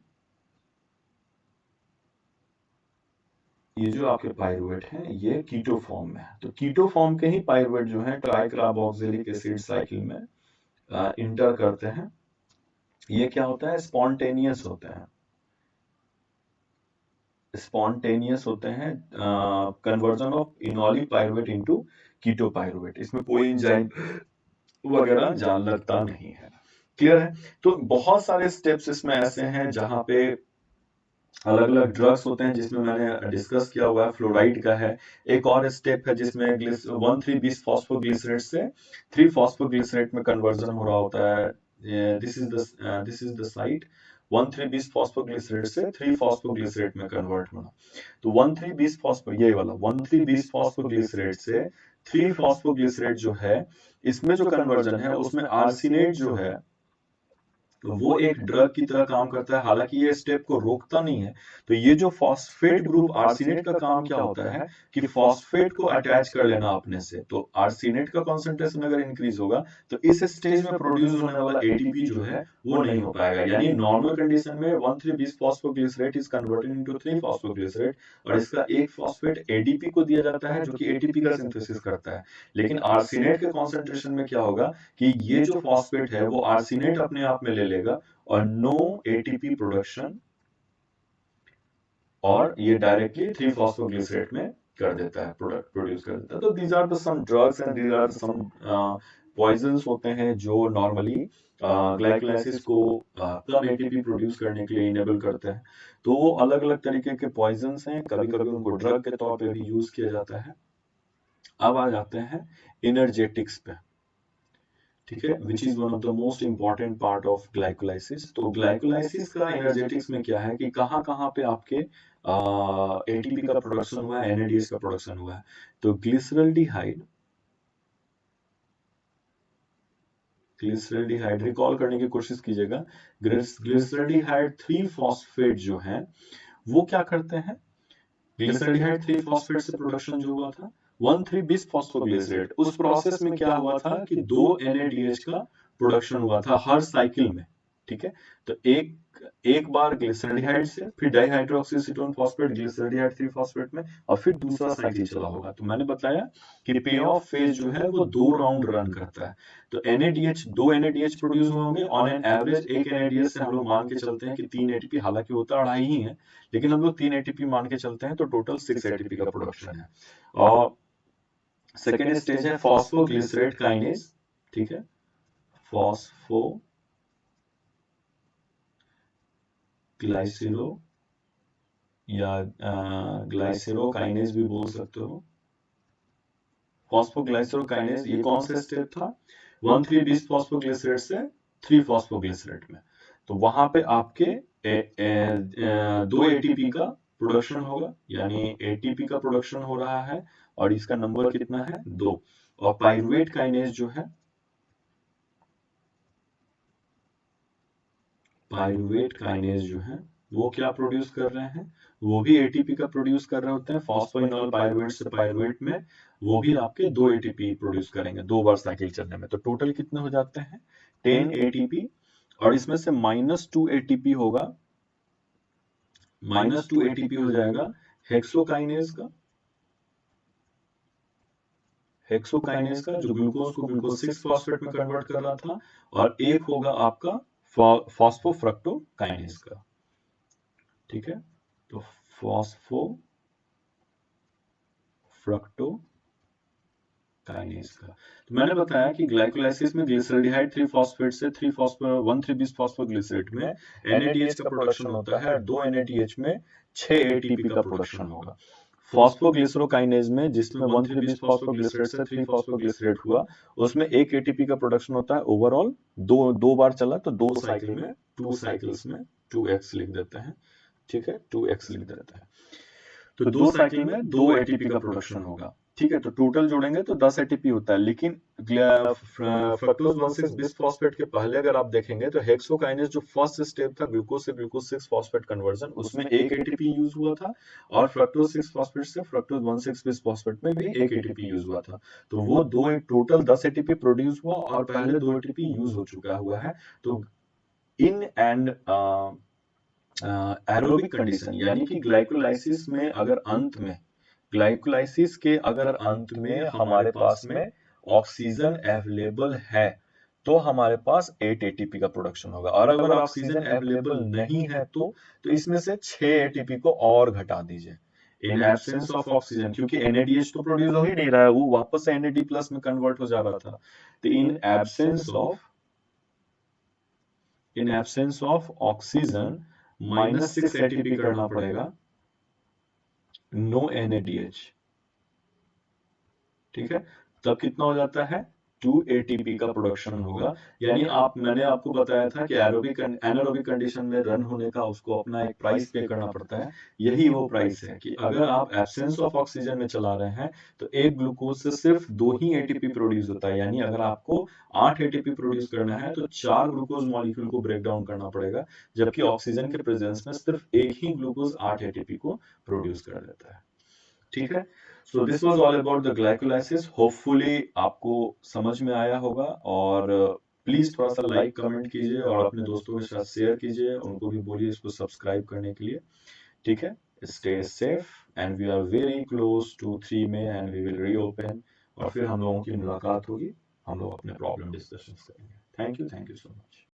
ये जो आपके पाइरुवेट हैं ये कीटो फॉर्म में है। तो कीटो फॉर्म के ही पाइरुवेट जो है ट्राइकार्बोक्सिलिक एसिड साइकिल में इंटर करते हैं। ये क्या होता है, स्पॉन्टेनियस होते हैं, स्पॉन्टेनियस होते हैं conversion of enolic pyruvate into keto pyruvate. इसमें कोई एंजाइम वगैरह जान लगता नहीं है, क्लियर है। तो बहुत सारे स्टेप्स इसमें ऐसे हैं जहां पे अलग अलग ड्रग्स होते हैं, जिसमें मैंने डिस्कस किया हुआ है फ्लोराइड का है। एक और स्टेप है जिसमें 1,3-bis फॉस्फोग्लिसरेट से 3-फॉस्फोग्लिसरेट में कन्वर्जन हो रहा होता है। This is the site, 1,3-bis phosphoglycerate से 3-फॉस्फोग्लिसरेट में कन्वर्ट होना। तो 1,3-bis फॉस्फो, ये वाला 1,3-bis फॉस्फोग्लिसरेट से 3-फॉस्फोग्लिसरेट जो है, इसमें जो कन्वर्जन है उसमें आर्सिनेट जो है तो वो एक ड्रग की तरह काम करता है, हालांकि ये स्टेप को रोकता नहीं है। तो ये जो फॉस्फेट ग्रुप आर्सिनेट का काम क्या होता है कि फॉस्फेट को अटैच कर लेना अपने से। तो आर्सिनेट का कॉन्सेंट्रेशन अगर इंक्रीज होगा तो इस स्टेज में प्रोड्यूस होने वाला एटीपी जो है वो नहीं हो पाएगा। यानी नॉर्मल कंडीशन में 1,3-bis phosphoglycerate is converted into three phosphoglycerate और इसका एक फॉस्फेट एडीपी को दिया जाता है जो कि एटीपी का सिंथेसिस करता है। लेकिन आर्सिनेट के कॉन्सेंट्रेशन में क्या होगा कि ये जो फॉस्फेट है वो आर्सिनेट अपने आप में ले लेगा और नो एटीपी प्रोडक्शन, और ये डायरेक्टली 3-फॉस्फोग्लिसरेट में कर देता है, प्रोडक्ट प्रोड्यूस कर देता है। तो these are the some drugs and these are some poisons होते हैं जो नॉर्मली ग्लाइकोलाइसिस को कम एटीपी प्रोड्यूस करने के लिए इनेबल करते हैं। तो वो अलग अलग तरीके के पॉइजन्स हैं, कभी कभी उनको ड्रग के तौर पे भी यूज किया जाता है। अब आ जाते हैं एनर्जेटिक्स पे, ठीक है, which is one of the most important part of glycolysis. तो ग्लाइकोलाइसिस का एनर्जेटिक्स में क्या है कि कहाँ कहाँ पे आपके एटीपी का प्रोडक्शन हुआ है, एनएडीएच का प्रोडक्शन हुआ है। तो ग्लिसरल्डिहाइड रिकॉल करने की कोशिश कीजिएगा। ग्लिसरल्डिहाइड 3-फॉस्फेट जो है वो क्या करते हैं, ग्लिसरल्डिहाइड 3-फॉस्फेट से प्रोडक्शन जो हुआ था 1,3-bis फॉस्फोग्लिसरेट, उस प्रोसेस में क्या हुआ था कि 2 NADH का प्रोडक्शन हुआ था हर साइकिल में, ठीक है। तो एक एक बार ग्लिसरल्डिहाइड से, फिर डाइहाइड्रोक्सीसीटोन फॉस्फेट ग्लिसरल्डिहाइड 3-फॉस्फेट में, और फिर दूसरा साइकिल चला होगा। तो मैंने बताया कि पे ऑफ फेज जो है वो 2 राउंड रन करता है। तो NADH 2 NADH प्रोड्यूस होंगे ऑन एन एवरेज। एक NADH से हम लोग मान के चलते हैं कि 3 एटीपी, हालांकि होता 2.5 ही है, लेकिन हम लोग 3 एटीपी मान के चलते हैं, तो टोटल 6 एटीपी का प्रोडक्शन है। और सेकेंड स्टेज है फॉस्फोग्लिसरेट काइनेज, ठीक है, फॉस्फो ग्लाइसिरो या ग्लाइसिरो काइनेज भी बोल सकते हो। फॉस्फोग्लाइसिरो काइनेज ये कौन सा स्टेप था, 1,3-bis फॉस्फोग्लिसरेट से 3-फॉस्फोग्लिसरेट में। तो वहां पे आपके 2 एटीपी का प्रोडक्शन होगा, यानी एटीपी का प्रोडक्शन हो रहा है, और इसका नंबर कितना है 2। और पाइरुवेट काइनेज जो है, पाइरुवेट काइनेज जो है वो क्या प्रोड्यूस कर रहे हैं, वो भी एटीपी का प्रोड्यूस कर रहे होते हैं। फॉस्फोइनोल पाइरुवेट से पाइरुवेट में वो भी आपके 2 एटीपी प्रोड्यूस करेंगे 2 बार साइकिल चलने में। तो टोटल कितने हो जाते हैं 10 एटीपी, और इसमें से -2 एटीपी होगा, -2 एटीपी हो जाएगा हेक्सोकाइनेज का, हेक्सोकाइनेज का जो ग्लूकोज को ग्लूकोज 6 फॉस्फेट में कन्वर्ट कर रहा था, और एक होगा आपका फॉस्फोफ्रक्टोकाइनेज का, ठीक है। तो फॉस्फोफ्रक्टोकाइनेज का। तो मैंने बताया कि ग्लाइकोलाइसिस में ग्लिसरल्डिहाइड 3-फॉस्फेट से 1,3-bis फॉस्फोग्लिसरेट में NADH का प्रोडक्शन होता है, 2 NADH में 6 ATP का प्रोडक्शन होगा। फॉस्फोग्लिसरोकाइनेज में, जिसमें 1,3-bis फॉस्फोग्लिसरेट से 3-फॉस्फोग्लिसरेट हुआ, उसमें 1 ATP का प्रोडक्शन होता है। ओवरऑल दो बार चला तो 2 साइकिल में, 2 साइकिल्स में 2x लिख देते हैं, ठीक है, 2x लिख देते हैं। तो 2 साइकिल में 2 एटीपी का प्रोडक्शन होगा, ठीक है। तो टोटल जोड़ेंगे तो 10 एटीपी होता है। लेकिन फ्रक्टोज 1,6-bis फॉस्फेट के पहले अगर आप देखेंगे तो हेक्सोकाइनेज जो फर्स्ट स्टेप था ग्लूकोज से ग्लूकोज 6 फॉस्फेट कन्वर्जन, उसमें 1 एटीपी यूज हुआ था, और फ्रक्टोज 6 फॉस्फेट से फ्रक्टोज 1,6-bis फॉस्फेट में भी 1 एटीपी यूज हुआ था। तो वो टोटल 10 एटीपी प्रोड्यूस हुआ, और पहले 2 एटीपी यूज हो चुका हुआ है। तो इन एंड एरोबिक कंडीशन, यानी कि ग्लाइकोलाइसिस में अगर अंत में, ग्लाइकोलाइसिस के अगर अंत में हमारे पास में ऑक्सीजन अवेलेबल है तो हमारे पास 8 एटीपी का प्रोडक्शन होगा, और अगर ऑक्सीजन अवेलेबल नहीं है तो इसमें से 6 एटीपी को और घटा दीजिए। इन एब्सेंस ऑफ ऑक्सीजन, क्योंकि NADH तो प्रोड्यूस हो ही नहीं रहा है, वो वापस से NAD+ में कन्वर्ट हो जा रहा था। तो इन एब्सेंस ऑफ ऑक्सीजन -6 एटीपी करना पड़ेगा, नो NADH, ठीक है। तब कितना हो जाता है 2 एटीपी का प्रोडक्शन होगा। यानी मैंने आपको बताया था कि एनारोबिक कंडीशन में रन होने का उसको अपना एक प्राइस पे करना पड़ता है। यही वो प्राइस है कि अगर आप एब्सेंस ऑफ ऑक्सीजन में चला रहे हैं तो एक ग्लूकोज से सिर्फ 2 ही एटीपी प्रोड्यूस होता है। यानी अगर आपको 8 एटीपी प्रोड्यूस करना है तो 4 ग्लूकोज मॉलिक्यूल को ब्रेक डाउन करना पड़ेगा, जबकि ऑक्सीजन के प्रेजेंस में सिर्फ एक ही ग्लूकोज 8 एटीपी को प्रोड्यूस कर देता है। ठीक है। So this was all about the glycolysis. Hopefully आपको समझ में आया होगा, और प्लीज थोड़ा सा लाइक कमेंट कीजिए और अपने दोस्तों के साथ शेयर कीजिए, उनको भी बोलिए इसको सब्सक्राइब करने के लिए। ठीक है। Stay safe and we are very close to 3 में एंड वी विल रीओपन, और फिर हम लोगों की मुलाकात होगी, हम लोग अपने प्रॉब्लम डिस्कशन करेंगे। Thank you so much.